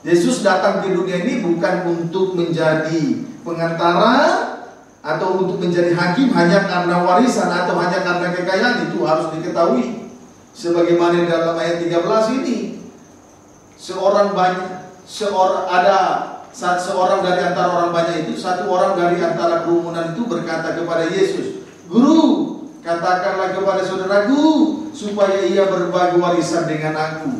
Yesus datang ke dunia ini bukan untuk menjadi pengantara atau untuk menjadi hakim hanya karena warisan atau hanya karena kekayaan. Itu harus diketahui. Sebagaimana dalam ayat 13 ini, seorang dari antara orang banyak itu, satu orang dari antara kerumunan itu berkata kepada Yesus, Guru, katakanlah kepada saudaraku supaya ia berbagi warisan dengan aku.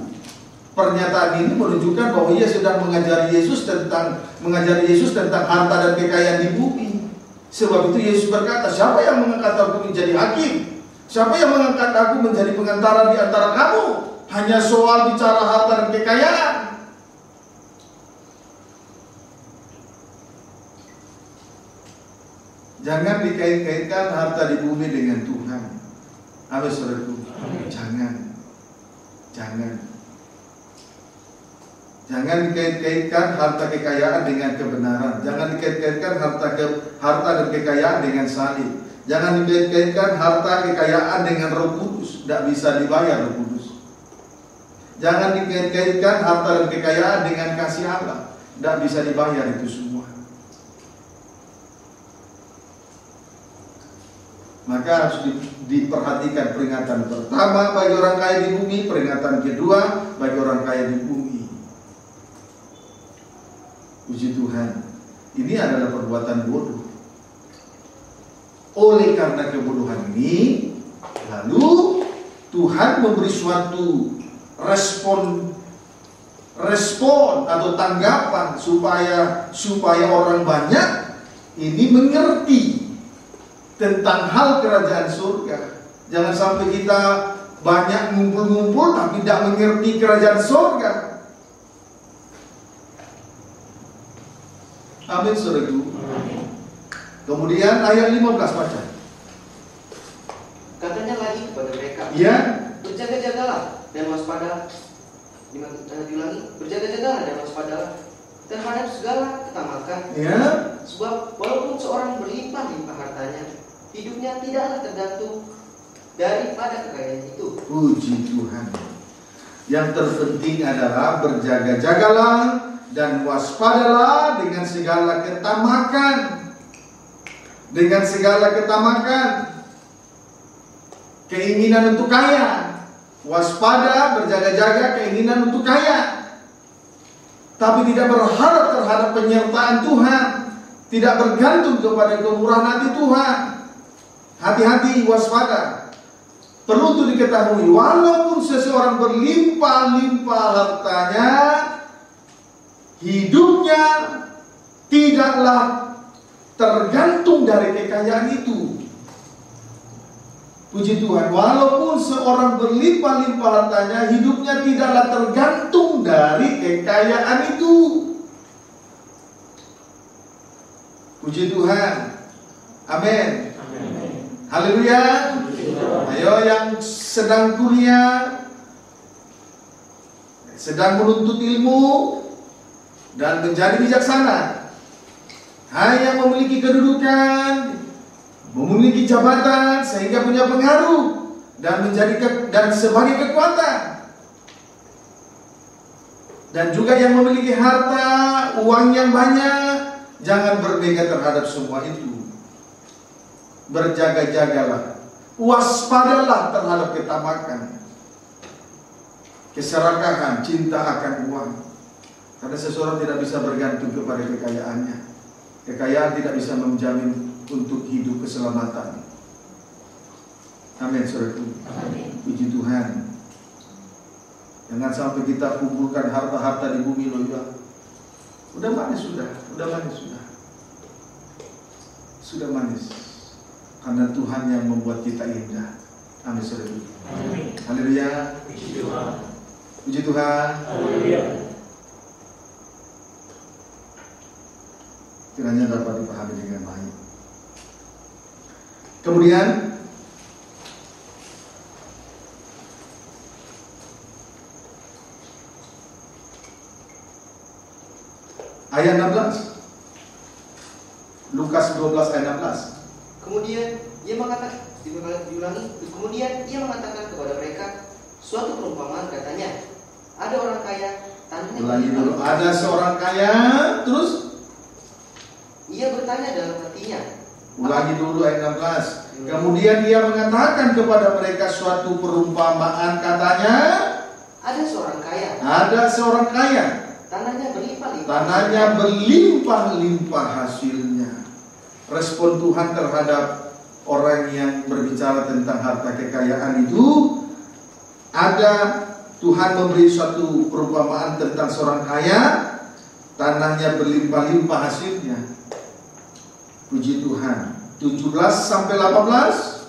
Pernyataan ini menunjukkan bahwa ia sedang mengajari Yesus tentang harta dan kekayaan di bumi. Sebab itu Yesus berkata, siapa yang mengangkat aku menjadi hakim? Siapa yang mengangkat aku menjadi pengantara di antara kamu? Hanya soal bicara harta dan kekayaan. Jangan dikait-kaitkan harta di bumi dengan Tuhan. Amin, saudaraku. Jangan dikait-kaitkan harta kekayaan dengan kebenaran. Jangan dikait-kaitkan harta dan kekayaan dengan salib. Jangan dikait-kaitkan harta kekayaan dengan Roh Kudus. Tidak bisa dibayar Roh Kudus. Jangan dikait-kaitkan harta dan kekayaan dengan kasih Allah. Tidak bisa dibayar itu semua. Maka harus diperhatikan peringatan pertama bagi orang kaya di bumi, peringatan kedua bagi orang kaya di bumi. Puji Tuhan. Ini adalah perbuatan bodoh. Oleh karena kebodohan ini, lalu Tuhan memberi suatu respon atau tanggapan supaya orang banyak ini mengerti tentang hal kerajaan surga. Jangan sampai kita banyak ngumpul-ngumpul tapi tidak mengerti kerajaan surga. Amin, saudaraku. Kemudian ayat 15 baca. Katanya lagi kepada mereka, ya, berjaga-jagalah dan waspada. Diulangi, berjaga-jagalah dan waspadalah. terhadap segala ketamakan. Ya. Sebab walaupun seorang berlimpah-limpah hartanya, hidupnya tidaklah tergantung daripada kekayaan itu. Puji Tuhan. Yang terpenting adalah berjaga-jagalah dan waspadalah dengan segala ketamakan. Dengan segala ketamakan. Keinginan untuk kaya. Waspada, berjaga-jaga, keinginan untuk kaya. Tapi tidak berharap terhadap penyertaan Tuhan. Tidak bergantung kepada kemurahan hati Tuhan. Hati-hati, waspada. Perlu untuk diketahui, walaupun seseorang berlimpah-limpah hartanya, hidupnya tidaklah tergantung dari kekayaan itu. Puji Tuhan, walaupun seorang berlimpah-limpah hartanya, hidupnya tidaklah tergantung dari kekayaan itu. Puji Tuhan. Amin. Haleluya. Ayo yang sedang kuliah, sedang menuntut ilmu dan menjadi bijaksana, yang memiliki kedudukan, memiliki jabatan sehingga punya pengaruh dan dan sebagai kekuatan, dan juga yang memiliki harta, uang yang banyak, jangan berbeda terhadap semua itu. Berjaga-jagalah, waspadalah terhadap ketamakan, keserakahan, cinta akan uang. Karena seseorang tidak bisa bergantung kepada kekayaannya. Kekayaan tidak bisa menjamin untuk hidup keselamatan. Amin, saudaraku. Puji Tuhan. Jangan sampai kita kumpulkan harta-harta di bumi loh ya. Udah manis sudah, udah manis sudah. Sudah manis. Karena Tuhan yang membuat kita indah. Amin, saudaraku. Haleluya. Puji Tuhan. Puji Tuhan. Haleluya. Kiranya dapat dipahami dengan baik. Kemudian ayat 16. Lukas 12 ayat 16. Kemudian ia mengatakan, kemudian ia mengatakan kepada mereka suatu perumpamaan, katanya, ada orang kaya, tanahnya Ulangi dulu. Ada seorang kaya, terus ia bertanya dalam hatinya. Ulangi dulu ayat 16. Kemudian dia mengatakan kepada mereka suatu perumpamaan, katanya, ada seorang kaya, tanahnya berlimpah-limpah. Tanahnya berlimpah-limpah hasilnya. Respon Tuhan terhadap orang yang berbicara tentang harta kekayaan itu, ada Tuhan memberi suatu perumpamaan tentang seorang kaya, tanahnya berlimpah-limpah hasilnya. Puji Tuhan. 17 sampai 18.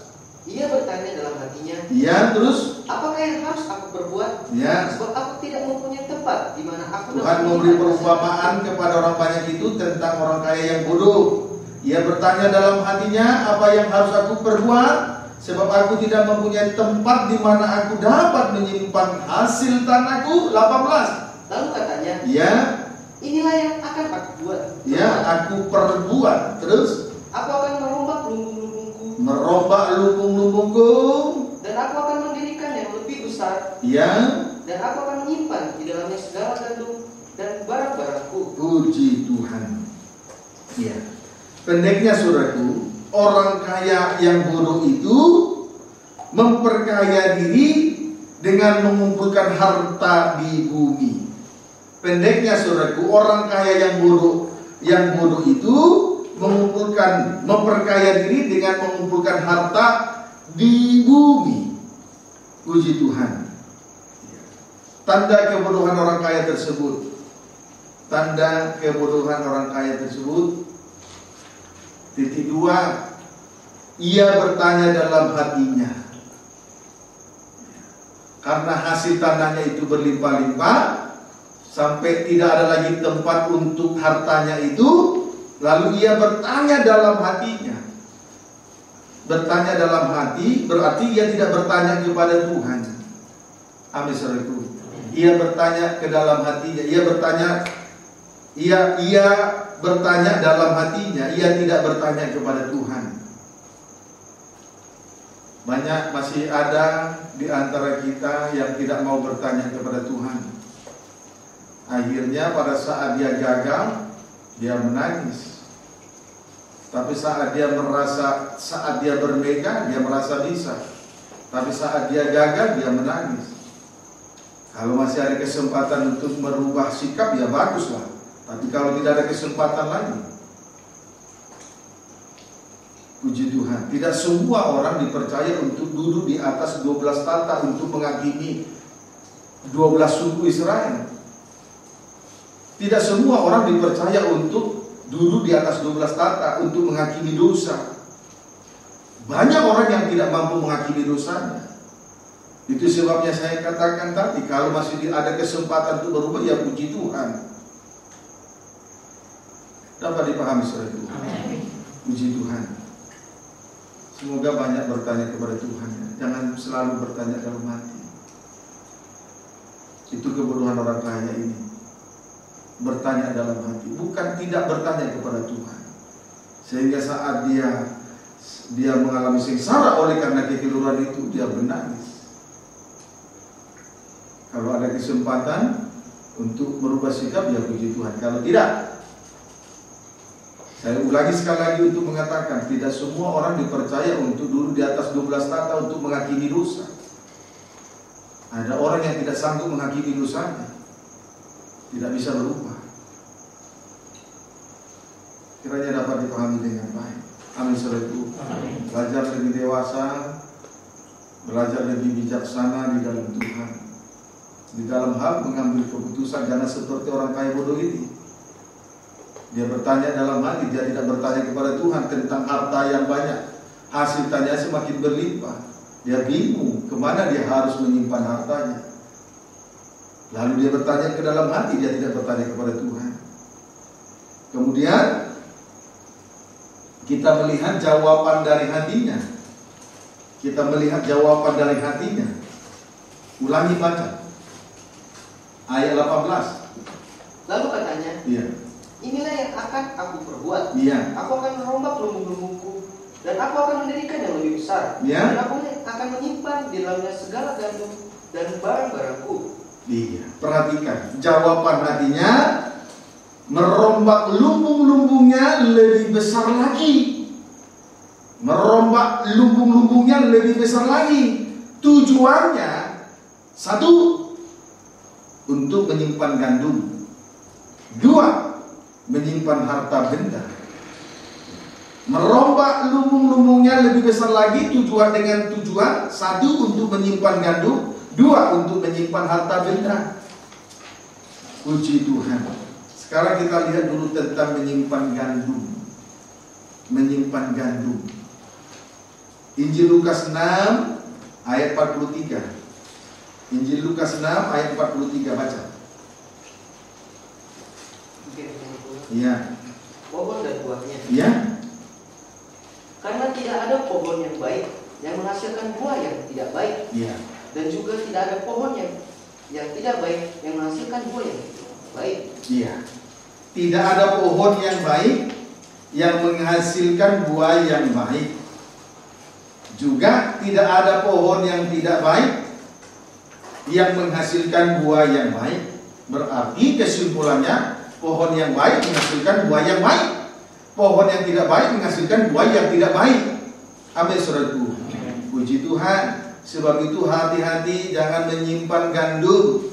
Ia bertanya dalam hatinya. Iya, terus apakah yang harus aku perbuat? Ya. Sebab aku tidak mempunyai tempat di mana aku Tuhan memberi perumpamaan kepada orang banyak itu tentang orang kaya yang bodoh. Ia bertanya dalam hatinya, apa yang harus aku perbuat? Sebab aku tidak mempunyai tempat di mana aku dapat menyimpan hasil tanahku. 18. Lalu katanya, Ya, inilah yang akan aku buat. ya, aku perbuat. Terus Aku akan merombak lumbung-lumbungku, merombak lumbung-lumbungku. dan aku akan mendirikan yang lebih besar. Ya, Dan aku akan menyimpan di dalamnya segala gandum dan barang-barangku. puji Tuhan. Ya. Pendeknya saudaraku, orang kaya yang bodoh itu memperkaya diri dengan mengumpulkan harta di bumi. Pendeknya saudaraku, orang kaya yang bodoh itu memperkaya diri dengan mengumpulkan harta di bumi. Puji Tuhan. Tanda kebodohan orang kaya tersebut. Tanda kebodohan orang kaya tersebut. Titik 2, ia bertanya dalam hatinya. Karena hasil tanahnya itu berlimpah-limpah, sampai tidak ada lagi tempat untuk hartanya itu, lalu ia bertanya dalam hatinya. Bertanya dalam hati berarti ia tidak bertanya kepada Tuhan. Amin, saudaraku. Ia bertanya ke dalam hatinya. Ia bertanya Ia bertanya dalam hatinya, ia tidak bertanya kepada Tuhan. Banyak masih ada di antara kita yang tidak mau bertanya kepada Tuhan. Akhirnya pada saat dia gagal, dia menangis. Tapi saat dia bermega, dia merasa bisa. Tapi saat dia gagal, dia menangis. Kalau masih ada kesempatan untuk merubah sikap, ya baguslah. Tapi kalau tidak ada kesempatan lagi, puji Tuhan, tidak semua orang dipercaya untuk duduk di atas 12 tahta untuk menghakimi 12 suku Israel. Tidak semua orang dipercaya untuk duduk di atas 12 tahta untuk menghakimi dosa. Banyak orang yang tidak mampu menghakimi dosanya. Itu sebabnya saya katakan tadi, kalau masih ada kesempatan untuk berubah, ya puji Tuhan. Dapat dipahami saudara itu. Puji Tuhan. Semoga banyak bertanya kepada Tuhan. Jangan selalu bertanya dalam hati. Itu kebodohan orang kaya ini. Bertanya dalam hati, bukan tidak bertanya kepada Tuhan. Sehingga saat dia mengalami sengsara oleh karena kekeliruan itu, dia menangis. Kalau ada kesempatan untuk merubah sikap, ya puji Tuhan. Kalau tidak, saya ulangi sekali lagi untuk mengatakan, tidak semua orang dipercaya untuk duduk di atas 12 tahta untuk menghakimi dosa. Ada orang yang tidak sanggup menghakimi dosanya, tidak bisa berubah. Kiranya dapat dipahami dengan baik. Amin saudaraku. Belajar lebih dewasa, belajar lebih bijaksana di dalam Tuhan, di dalam hal mengambil keputusan. Jangan seperti orang kaya bodoh ini. Dia bertanya dalam hati, dia tidak bertanya kepada Tuhan tentang harta yang banyak. Hasil tanya semakin berlimpah. Dia bingung kemana dia harus menyimpan hartanya. Lalu dia bertanya ke dalam hati, dia tidak bertanya kepada Tuhan. Kemudian kita melihat jawaban dari hatinya. Kita melihat jawaban dari hatinya. Ulangi baca ayat 18. Lalu katanya, iya, inilah yang akan aku perbuat. Iya. Aku akan merombak lumbung-lumbungku, dan aku akan mendirikan yang lebih besar. Iya. Dan aku akan menyimpan di dalamnya segala gandum dan barang-barangku. Iya. Perhatikan jawaban hatinya, merombak lumbung-lumbungnya lebih besar lagi. Merombak lumbung-lumbungnya lebih besar lagi. Tujuannya satu, untuk menyimpan gandum. Dua, menyimpan harta benda. Merombak lumbung-lumbungnya lebih besar lagi, dengan tujuan satu, untuk menyimpan gandum. Dua, untuk menyimpan harta benda. Puji Tuhan. Sekarang kita lihat dulu tentang menyimpan gandum. Menyimpan gandum. Injil Lukas 6 ayat 43. Injil Lukas 6 ayat 43, baca. Iya. Pohon dan buahnya. Iya. Karena tidak ada pohon yang baik yang menghasilkan buah yang tidak baik. Iya. Dan juga tidak ada pohon yang tidak baik yang menghasilkan buah yang baik. Iya. Tidak ada pohon yang baik yang menghasilkan buah yang baik. Juga tidak ada pohon yang tidak baik yang menghasilkan buah yang baik. Berarti kesimpulannya, pohon yang baik menghasilkan buah yang baik. Pohon yang tidak baik menghasilkan buah yang tidak baik. Amin saudaraku. Puji Tuhan. Sebab itu hati-hati, jangan menyimpan gandum.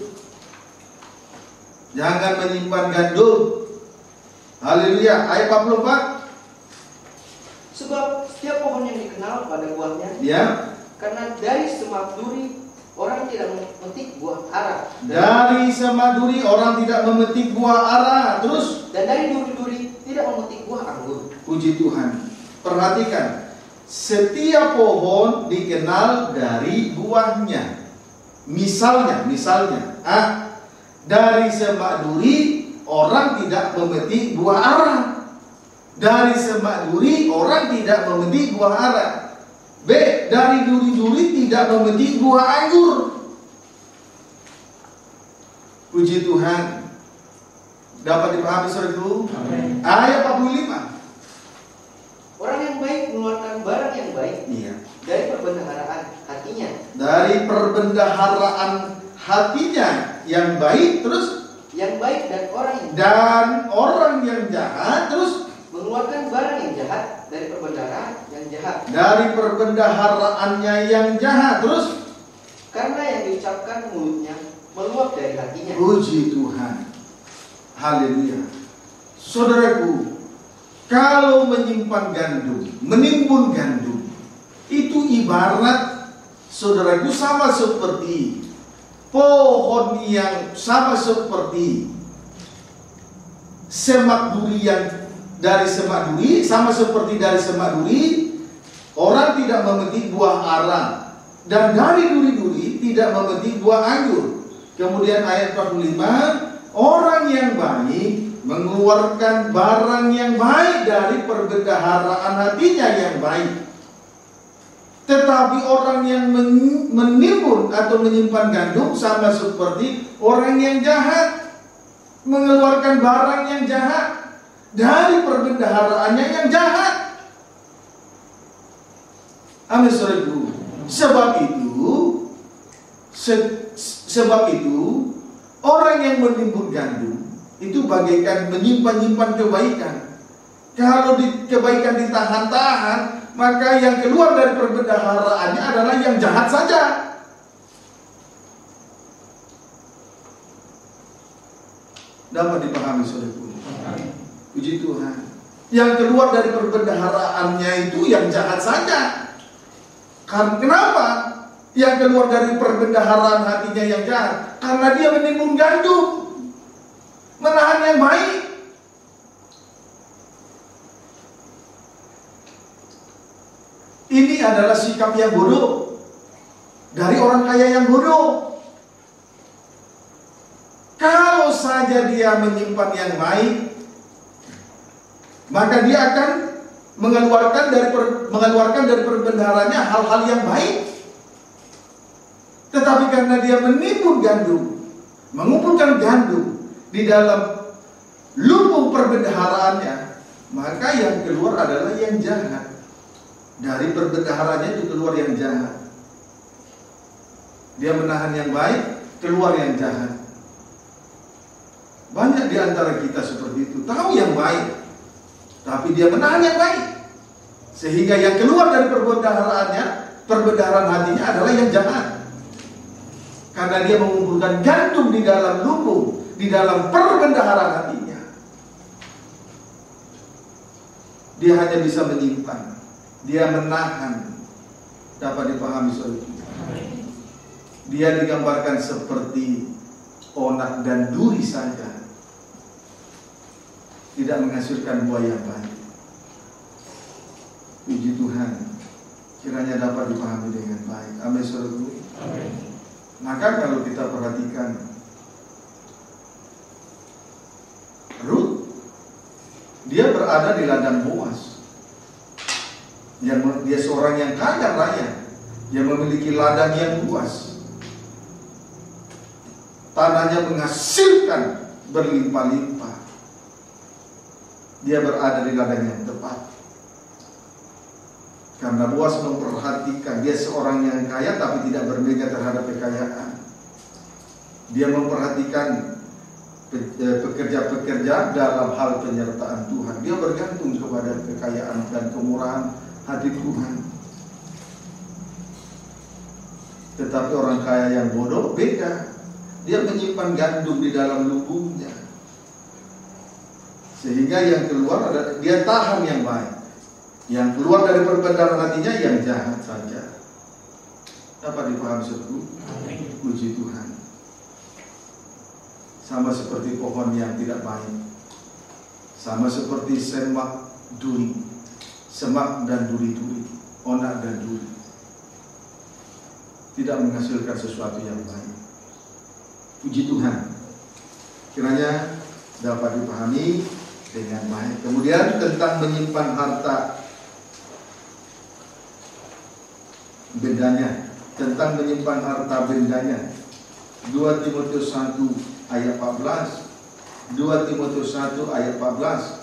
Jangan menyimpan gandum. Haleluya. Ayat 44. Sebab setiap pohon yang dikenal pada buahnya. Ya. Karena dari semak duri orang tidak memetik buah ara. Dari semak duri orang tidak memetik buah ara. Terus. Dan dari duri-duri tidak memetik buah anggur. Puji Tuhan. Perhatikan. Setiap pohon dikenal dari buahnya. Misalnya, dari semak duri orang tidak memetik buah ara. Dari semak duri orang tidak memetik buah ara. B. Dari duri-duri tidak memetik buah anggur. Puji Tuhan. Dapat dipahami saudaraku? Ayat 45. Orang yang baik mengeluarkan barang yang baik Iya. dari perbendaharaan hatinya. Dari perbendaharaan hatinya yang baik, terus Yang baik dan orang yang jahat, terus mengeluarkan barang yang jahat dari perbendaharaan yang jahat. dari perbendaharaannya yang jahat, terus Karena yang diucapkan mulutnya meluap dari hatinya. puji Tuhan. Haleluya. Saudaraku, kalau menyimpan gandum, menimbun gandum, itu ibarat, saudaraku, sama seperti pohon yang sama seperti semak duri yang dari semak duri, sama seperti dari semak duri, orang tidak memetik buah arang, dan dari duri-duri tidak memetik buah anggur. Kemudian ayat 45, orang yang baik mengeluarkan barang yang baik dari perbendaharaan hatinya yang baik. Tetapi orang yang menimbun atau menyimpan gandum sama seperti orang yang jahat, mengeluarkan barang yang jahat dari perbendaharaannya yang jahat. Amin saudaraku. Sebab itu orang yang menimbun gandum itu bagaikan menyimpan-nyimpan kebaikan. Kalau kebaikan ditahan-tahan, maka yang keluar dari perbendaharaannya adalah yang jahat saja. Dapat dipahami saudaraku? Puji Tuhan. Yang keluar dari perbendaharaannya itu yang jahat saja. Kenapa? Yang keluar dari perbendaharaan hatinya yang jahat? Karena dia menimbun gandum, menahan yang baik. Ini adalah sikap yang bodoh dari orang kaya yang bodoh. Kalau saja dia menyimpan yang baik, maka dia akan mengeluarkan dari perbendaharanya hal-hal yang baik. Tetapi karena dia menimbun gandum, mengumpulkan gandum di dalam lumbung perbendaharaannya, maka yang keluar adalah yang jahat. Dari perbendaharanya itu keluar yang jahat. Dia menahan yang baik, keluar yang jahat. Banyak di antara kita seperti itu, tahu yang baik, tapi dia menahan yang baik, sehingga yang keluar dari perbendaharaan hatinya adalah yang jahat. Karena dia mengumpulkan gandum di dalam lumbung, di dalam perbendaharaan hatinya. Dia hanya bisa menyimpan, dia menahan. Dapat dipahami saudara? Dia digambarkan seperti onak dan duri saja, tidak menghasilkan buah yang baik. Puji Tuhan, kiranya dapat dipahami dengan baik. Amin saudara. Maka kalau kita perhatikan Rut, dia berada di ladang Boas. Dia seorang yang kaya raya, yang memiliki ladang yang luas. Tanahnya menghasilkan berlimpah-limpah. Dia berada di ladang yang tepat. Karena Boas memperhatikan, dia seorang yang kaya tapi tidak berbeda terhadap kekayaan. Dia memperhatikan pekerja-pekerja dalam hal penyertaan Tuhan. Dia bergantung kepada kekayaan dan kemurahan hati Tuhan. Tetapi orang kaya yang bodoh beda. Dia menyimpan gandum di dalam lumbungnya, sehingga yang keluar adalah dia tahan yang baik. Yang keluar dari perbendaharaan hatinya yang jahat saja. Dapat dipahami saudaraku? Puji Tuhan. Sama seperti pohon yang tidak baik, sama seperti semak duri, semak dan duri-duri, onak dan duri, tidak menghasilkan sesuatu yang baik. Puji Tuhan. Kiranya dapat dipahami dengan baik. Kemudian tentang menyimpan harta bendanya, tentang menyimpan harta bendanya. 2 Timotius 1 ayat 14. 2 Timotius 1 ayat 14.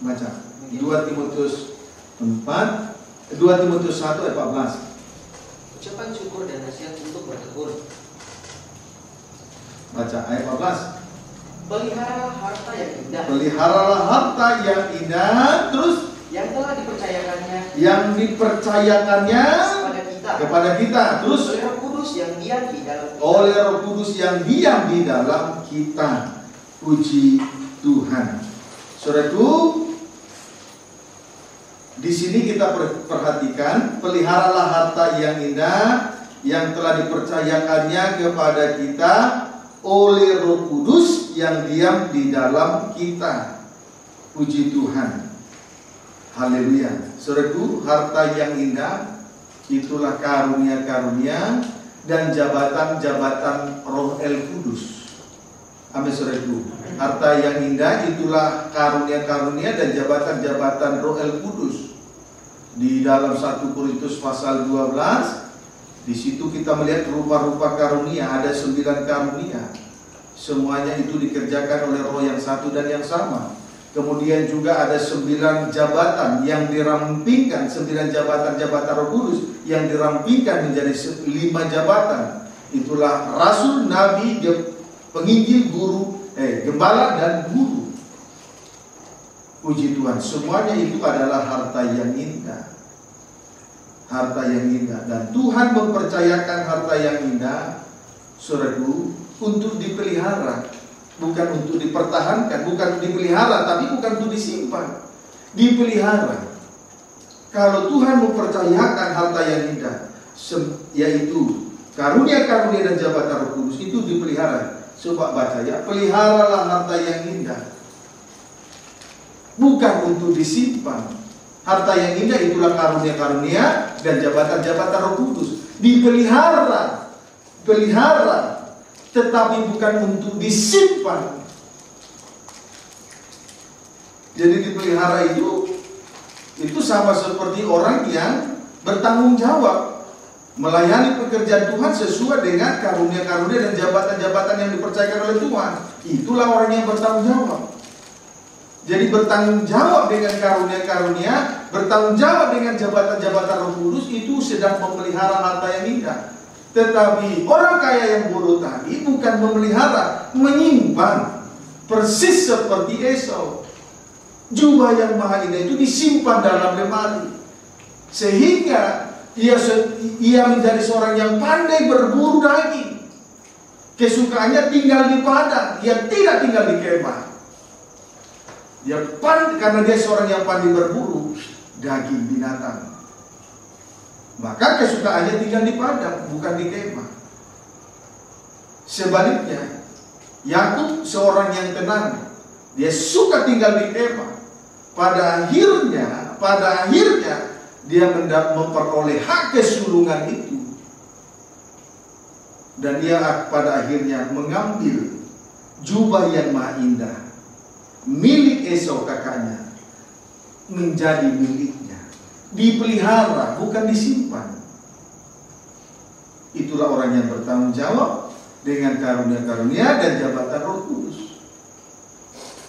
Baca 2 Timotius 1 ayat 14. Ucapan syukur dan nasihat untuk bertekun. Baca ayat 14. Peliharalah harta yang indah. Peliharalah harta yang indah, terus yang telah dipercayakannya. Yang dipercayakannya kepada kita. Terus oleh Roh Kudus yang diam di dalam kita. Oleh Roh Kudus yang diam di dalam kita. Puji Tuhan. Saudaraku, di sini kita perhatikan, peliharalah harta yang indah yang telah dipercayakannya kepada kita oleh Roh Kudus yang diam di dalam kita. Puji Tuhan. Haleluya. Saudaraku, harta yang indah itulah karunia-karunia dan jabatan-jabatan Roh El Kudus. Amin, saudaraku. Harta yang indah itulah karunia-karunia dan jabatan-jabatan Roh El Kudus. Di dalam 1 Korintus pasal 12, di situ kita melihat rupa-rupa karunia, ada 9 karunia. Semuanya itu dikerjakan oleh Roh yang satu dan yang sama. Kemudian juga ada 9 jabatan yang dirampingkan, 9 jabatan-jabatan Roh Kudus yang dirampingkan menjadi 5 jabatan. Itulah rasul, nabi, penginjil, guru, gembala dan guru. Puji Tuhan, semuanya itu adalah harta yang indah. Harta yang indah. Dan Tuhan mempercayakan harta yang indah, saudaraku, untuk dipelihara. Bukan untuk dipertahankan, bukan dipelihara, tapi bukan untuk disimpan. Dipelihara. Kalau Tuhan mempercayakan harta yang indah, yaitu karunia-karunia dan jabatan Roh Kudus, itu dipelihara. Coba baca ya, peliharalah harta yang indah. Bukan untuk disimpan. Harta yang indah itulah karunia-karunia dan jabatan-jabatan Roh Kudus. Dipelihara. Pelihara. Tetapi bukan untuk disimpan. Jadi dipelihara itu sama seperti orang yang bertanggung jawab melayani pekerjaan Tuhan sesuai dengan karunia-karunia dan jabatan-jabatan yang dipercayakan oleh Tuhan. Itulah orang yang bertanggung jawab. Jadi bertanggung jawab dengan karunia-karunia, bertanggung jawab dengan jabatan-jabatan Roh Kudus, itu sedang memelihara harta yang indah. Tetapi orang kaya yang bodoh tadi bukan memelihara, menyimpan. Persis seperti Esau. Jubah yang maha indah itu disimpan dalam lemari. Sehingga ia menjadi seorang yang pandai berburu daging. Kesukaannya tinggal di padang, ia tidak tinggal di kemah. Karena dia seorang yang pandai berburu daging binatang, maka kesukaannya tinggal di padang, bukan di kemah. Sebaliknya, Yakub seorang yang tenang, dia suka tinggal di kemah. Pada akhirnya dia memperoleh hak kesulungan itu, dan dia pada akhirnya mengambil jubah yang maha indah milik Esau kakaknya menjadi miliknya. Dipelihara, bukan disimpan. Itulah orang yang bertanggung jawab dengan karunia-karunia dan jabatan Roh Kudus.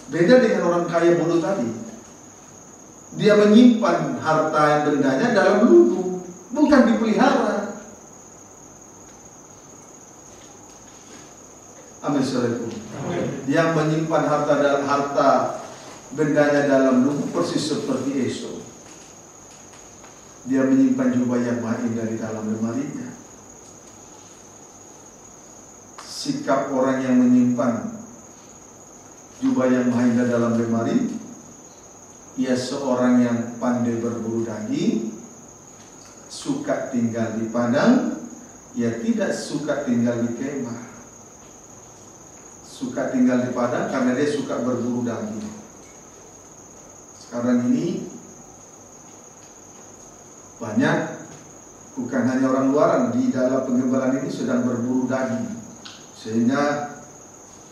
Beda dengan orang kaya bodoh tadi. Dia menyimpan harta bendanya dalam lumbung, bukan dipelihara. Amin, saudaraku. Yang menyimpan harta bendanya dalam lumbung persis seperti Esau. Dia menyimpan jubah yang maha indah di dalam lemarinya. Sikap orang yang menyimpan jubah yang maha indah dalam lemari, ia seorang yang pandai berburu daging, suka tinggal di padang, ia tidak suka tinggal di kemah. Suka tinggal di padang karena dia suka berburu daging. Sekarang ini banyak, bukan hanya orang luaran, di dalam pengembalaan ini sedang berburu daging, sehingga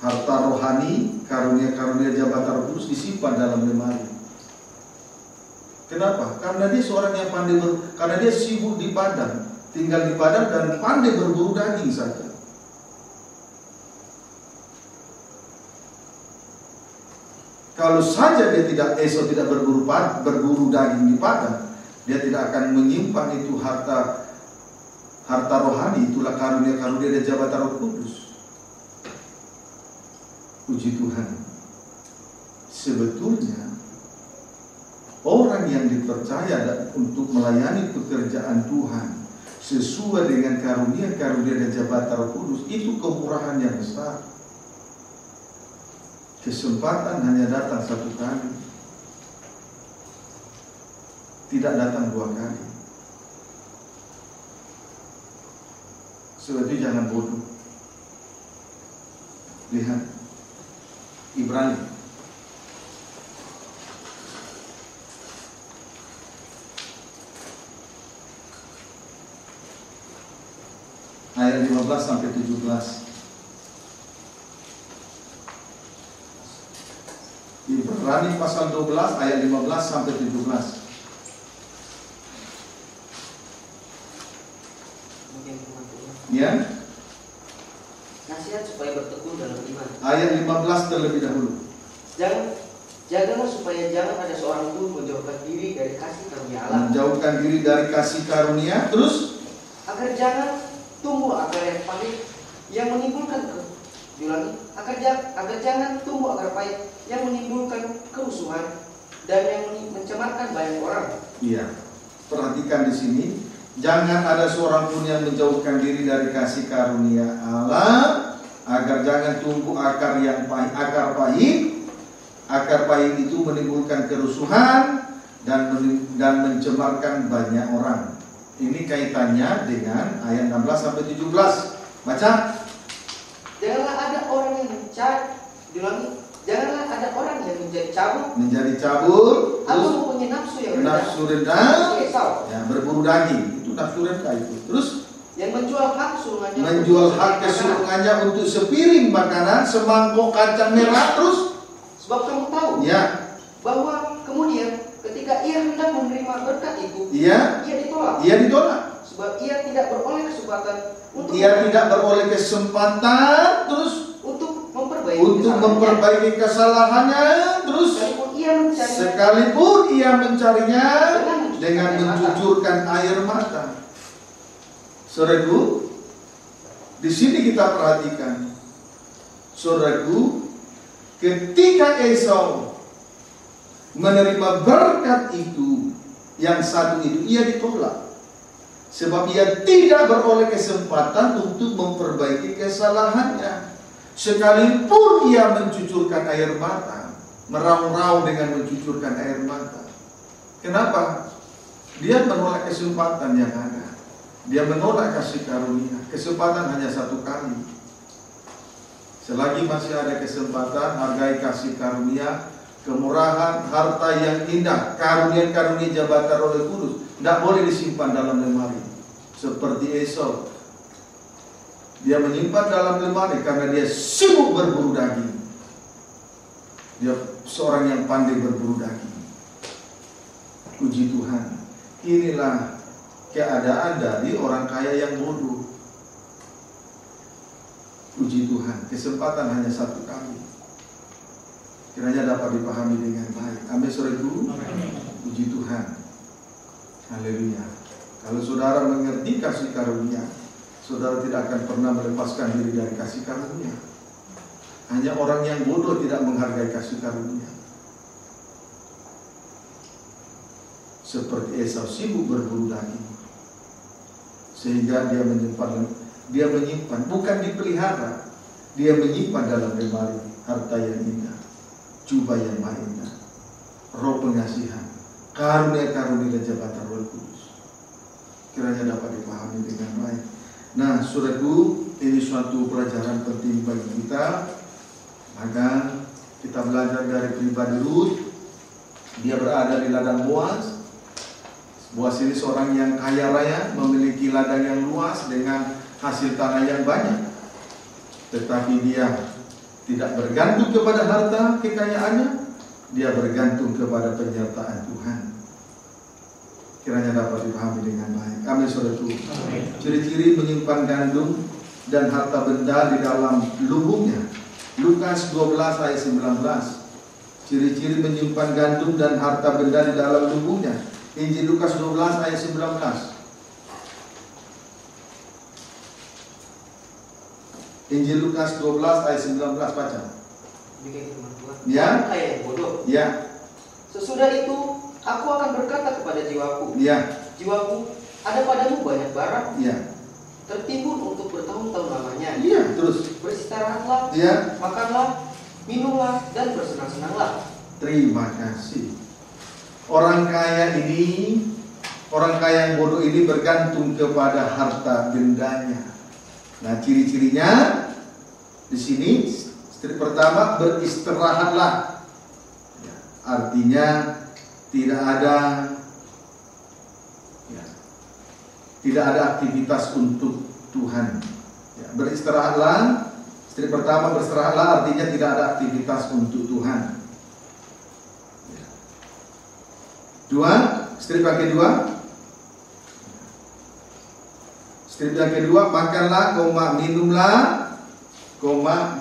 harta rohani, karunia-karunia jabatan Roh Kudus disimpan dalam lemari. Kenapa? Karena dia seorang yang pandai karena dia sibuk di padang, tinggal di padang dan pandai berburu daging saja. Kalau saja Esau tidak berburu daging di padang, dia tidak akan menyimpan itu harta rohani, itulah karunia-karunia dan jabatan Roh Kudus. Puji Tuhan. Sebetulnya orang yang dipercaya untuk melayani pekerjaan Tuhan sesuai dengan karunia-karunia dan jabatan Roh Kudus, itu kemurahan yang besar. Kesempatan hanya datang satu kali, tidak datang dua kali. Sebab itu jangan bodoh. Lihat Ibrani ayat 15 sampai 17. Ibrani pasal 12 ayat 15 sampai 17. Ya. Nasihat supaya bertekun dalam iman. Ayat 15 terlebih dahulu. Jagalah supaya jangan ada seorang pun menjauhkan diri dari kasih karunia Allah. Menjauhkan diri dari kasih karunia, terus agar jangan tumbuh akar yang pahit yang menimbulkan agar jangan tumbuh akar pahit yang menimbulkan kerusuhan dan yang mencemarkan banyak orang. Iya. Perhatikan di sini, jangan ada seorang pun yang menjauhkan diri dari kasih karunia Allah, agar jangan tumbuh akar yang pahit. Akar pahit itu menimbulkan kerusuhan dan mencemarkan banyak orang. Ini kaitannya dengan ayat 16 sampai 17. Baca. Janganlah ada orang yang janganlah ada orang yang menjadi cabul atau mempunyai nafsu rendah ya, berburu daging, itu nafsu rendah itu. Terus yang menjual hak kesulungannya untuk sepiring makanan, semangkok kacang merah. Terus sebab kamu tahu ya, bahwa kemudian ketika ia hendak menerima berkat itu, ia ditolak. Sebab ia tidak beroleh kesempatan terus untuk memperbaiki kesalahannya, terus sekalipun ia mencarinya dengan mencucurkan air mata. Saudaraku, di sini kita perhatikan, saudaraku, ketika Esau menerima berkat itu, yang satu itu ia ditolak. Sebab ia tidak beroleh kesempatan untuk memperbaiki kesalahannya. Sekalipun ia mencucurkan air mata, meraung-raung dengan mencucurkan air mata. Kenapa? Dia menolak kesempatan yang ada. Dia menolak kasih karunia. Kesempatan hanya satu kali. Selagi masih ada kesempatan, hargai kasih karunia, kemurahan, harta yang indah, karunia-karunia jabatan Roh Kudus. Tidak boleh disimpan dalam lemari seperti Esau. Dia menyimpan dalam lemari karena dia sibuk berburu daging. Dia seorang yang pandai berburu daging. Puji Tuhan. Inilah keadaan dari orang kaya yang bodoh. Puji Tuhan. Kesempatan hanya satu kali. Kiranya dapat dipahami dengan baik. Amin, saudaraku. Puji Tuhan. Haleluya. Kalau saudara mengerti kasih karunia, saudara tidak akan pernah melepaskan diri dari kasih karunia. Hanya orang yang bodoh tidak menghargai kasih karunia. Seperti Esau sibuk berburu daging, sehingga dia menyimpan, bukan dipelihara, dia menyimpan dalam lemari harta yang indah, jubah yang maha indah, roh pengasihan, karunia-karunia dan jabatan Roh Kudus. Kiranya dapat dipahami dengan baik. Nah, saudaraku, ini suatu pelajaran penting bagi kita. Maka kita belajar dari pribadi Rut. Dia berada di ladang Boaz. Boaz ini seorang yang kaya raya, memiliki ladang yang luas dengan hasil tanah yang banyak. Tetapi dia tidak bergantung kepada harta kekayaannya, dia bergantung kepada penyertaan Tuhan. kiranya dapat dipahami dengan baik. Amin, saudaraku. Ciri-ciri menyimpan gandum dan harta benda di dalam lubungnya. Lukas 12 ayat 19. Ciri-ciri menyimpan gandum dan harta benda di dalam lubungnya. Injil Lukas 12 ayat 19. Injil Lukas 12 ayat 19, baca. Ya. Kayak bodoh. Ya. Sesudah itu aku akan berkata kepada jiwaku. Ya. Jiwaku, ada padamu banyak barang. Ya. Tertimbun untuk bertahun-tahun lamanya. Iya, terus. Beristirahatlah. Ya. Makanlah, minumlah, dan bersenang-senanglah. Terima kasih. Orang kaya ini, orang kaya yang bodoh ini bergantung kepada harta bendanya. Nah, ciri-cirinya di sini, pertama, beristirahatlah. Ya, artinya tidak ada aktivitas untuk Tuhan. Ya, beristirahatlah. Istri pertama, beristirahatlah artinya tidak ada aktivitas untuk Tuhan. Ya. Dua, istri yang kedua, makanlah, minumlah,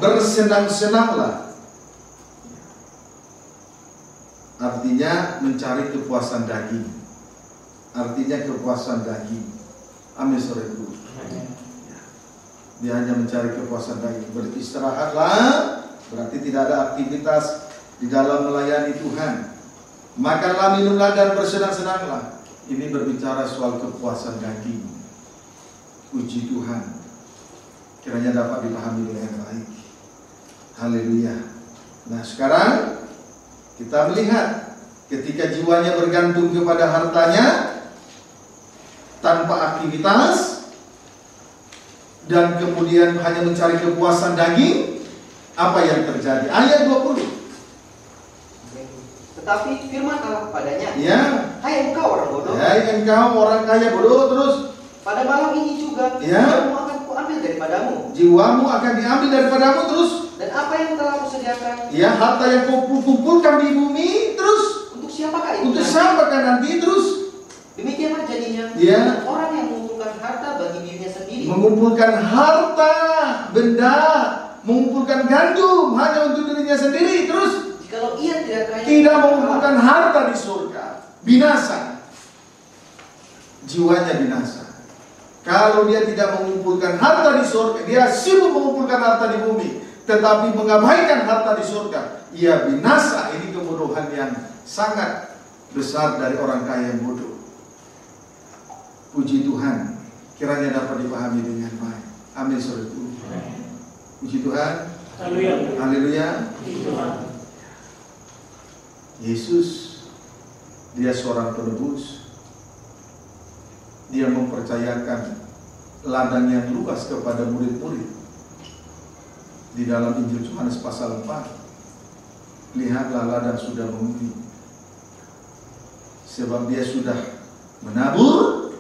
bersenang-senanglah. Artinya mencari kepuasan daging. Amin, saudaraku. Dia hanya mencari kepuasan daging. Beristirahatlah berarti tidak ada aktivitas di dalam melayani Tuhan. Makanlah, minumlah, dan bersenang-senanglah. Ini berbicara soal kepuasan daging. Puji Tuhan. Kiranya dapat dipahami dengan baik. Haleluya. Nah, sekarang kita melihat ketika jiwanya bergantung kepada hartanya tanpa aktivitas dan kemudian hanya mencari kepuasan daging, apa yang terjadi? Ayat 20. Tetapi firman Allah kepadanya, ya, hai engkau orang bodoh. Hai engkau orang kaya bodoh. Terus pada malam ini juga ya, jiwamu akan kuambil daripadamu. Jiwamu akan diambil daripadamu. Terus dan apa yang telah kusediakan, ya, harta yang kau kumpulkan di bumi. Terus untuk siapakah itu? Untuk siapakah nanti? Terus demikianlah jadinya ya, orang yang mengumpulkan harta bagi dirinya sendiri, mengumpulkan harta benda, mengumpulkan gandum hanya untuk dirinya sendiri. Terus jikalau ia tidak mengumpulkan harta di surga, binasa, jiwanya binasa. Kalau dia tidak mengumpulkan harta di surga, dia sibuk mengumpulkan harta di bumi, tetapi mengabaikan harta di surga, ia binasa. Ini kebodohan yang sangat besar dari orang kaya yang bodoh. Puji Tuhan, kiranya dapat dipahami dengan baik. Amin, saudaraku. Puji Tuhan. Haleluya. Haleluya. Puji Tuhan. Yesus, dia seorang penebus. Dia mempercayakan ladang yang luas kepada murid-murid. Di dalam Injil Yohanes pasal 4, lihatlah ladang sudah memenuhi. Sebab dia sudah menabur,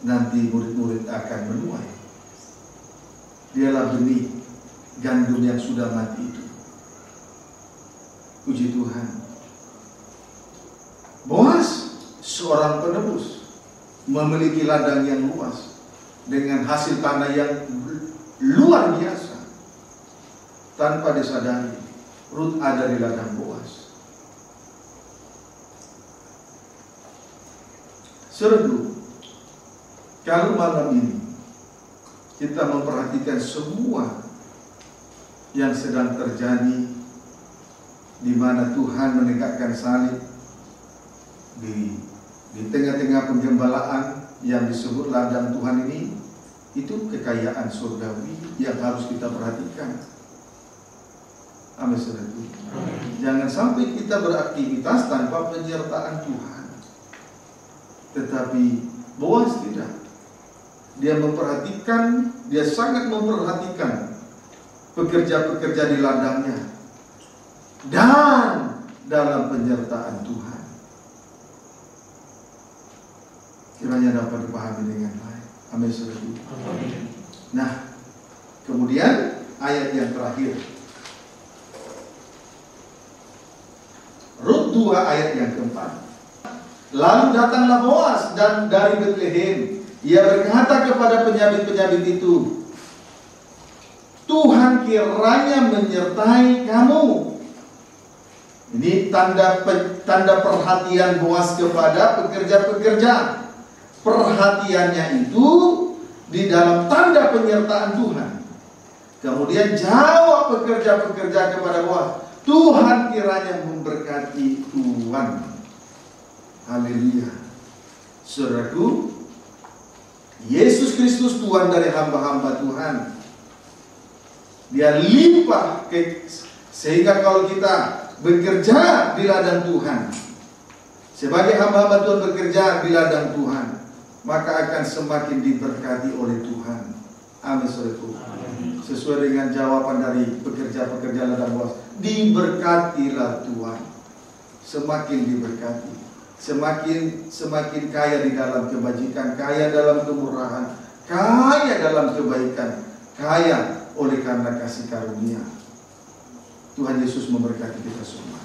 nanti murid-murid akan menuai. Dialah benih gandum yang sudah mati itu. Puji Tuhan. Boas, seorang penebus, memiliki ladang yang luas dengan hasil tanah yang luar biasa. Tanpa disadari, Rut ada di ladang Boas. Saudara, kalau malam ini kita memperhatikan semua yang sedang terjadi, di mana Tuhan menegakkan salib di tengah-tengah penggembalaan yang disebut ladang Tuhan ini, itu kekayaan surgawi yang harus kita perhatikan. Amin, saudara. Jangan sampai kita beraktivitas tanpa penyertaan Tuhan. Tetapi Boas tidak. Dia memperhatikan, dia sangat memperhatikan pekerja-pekerja di ladangnya dan dalam penyertaan Tuhan. Kiranya dapat dipahami dengan baik. Amin, saudara. Nah, kemudian ayat yang terakhir, Rut 2 ayat yang keempat. Lalu datanglah Boas dan dari Betlehem. Ia berkata kepada penyabit-penyabit itu, Tuhan kiranya menyertai kamu. Ini tanda perhatian Boas kepada pekerja-pekerja. Perhatiannya itu di dalam tanda penyertaan Tuhan. Kemudian jawab pekerja-pekerja kepada Boas, Tuhan kiranya memberkati Tuhan. Haleluya. Saudaraku, Yesus Kristus Tuhan dari hamba-hamba Tuhan. Dia limpah sehingga kalau kita bekerja di ladang Tuhan, sebagai hamba-hamba Tuhan bekerja di ladang Tuhan, maka akan semakin diberkati oleh Tuhan. Amin, saudaraku. Sesuai dengan jawaban dari pekerja-pekerja ladang Boas, diberkatilah Tuhan. Semakin diberkati, semakin kaya di dalam kebajikan, kaya dalam kemurahan, kaya dalam kebaikan, kaya oleh karena kasih karunia. Tuhan Yesus memberkati kita semua.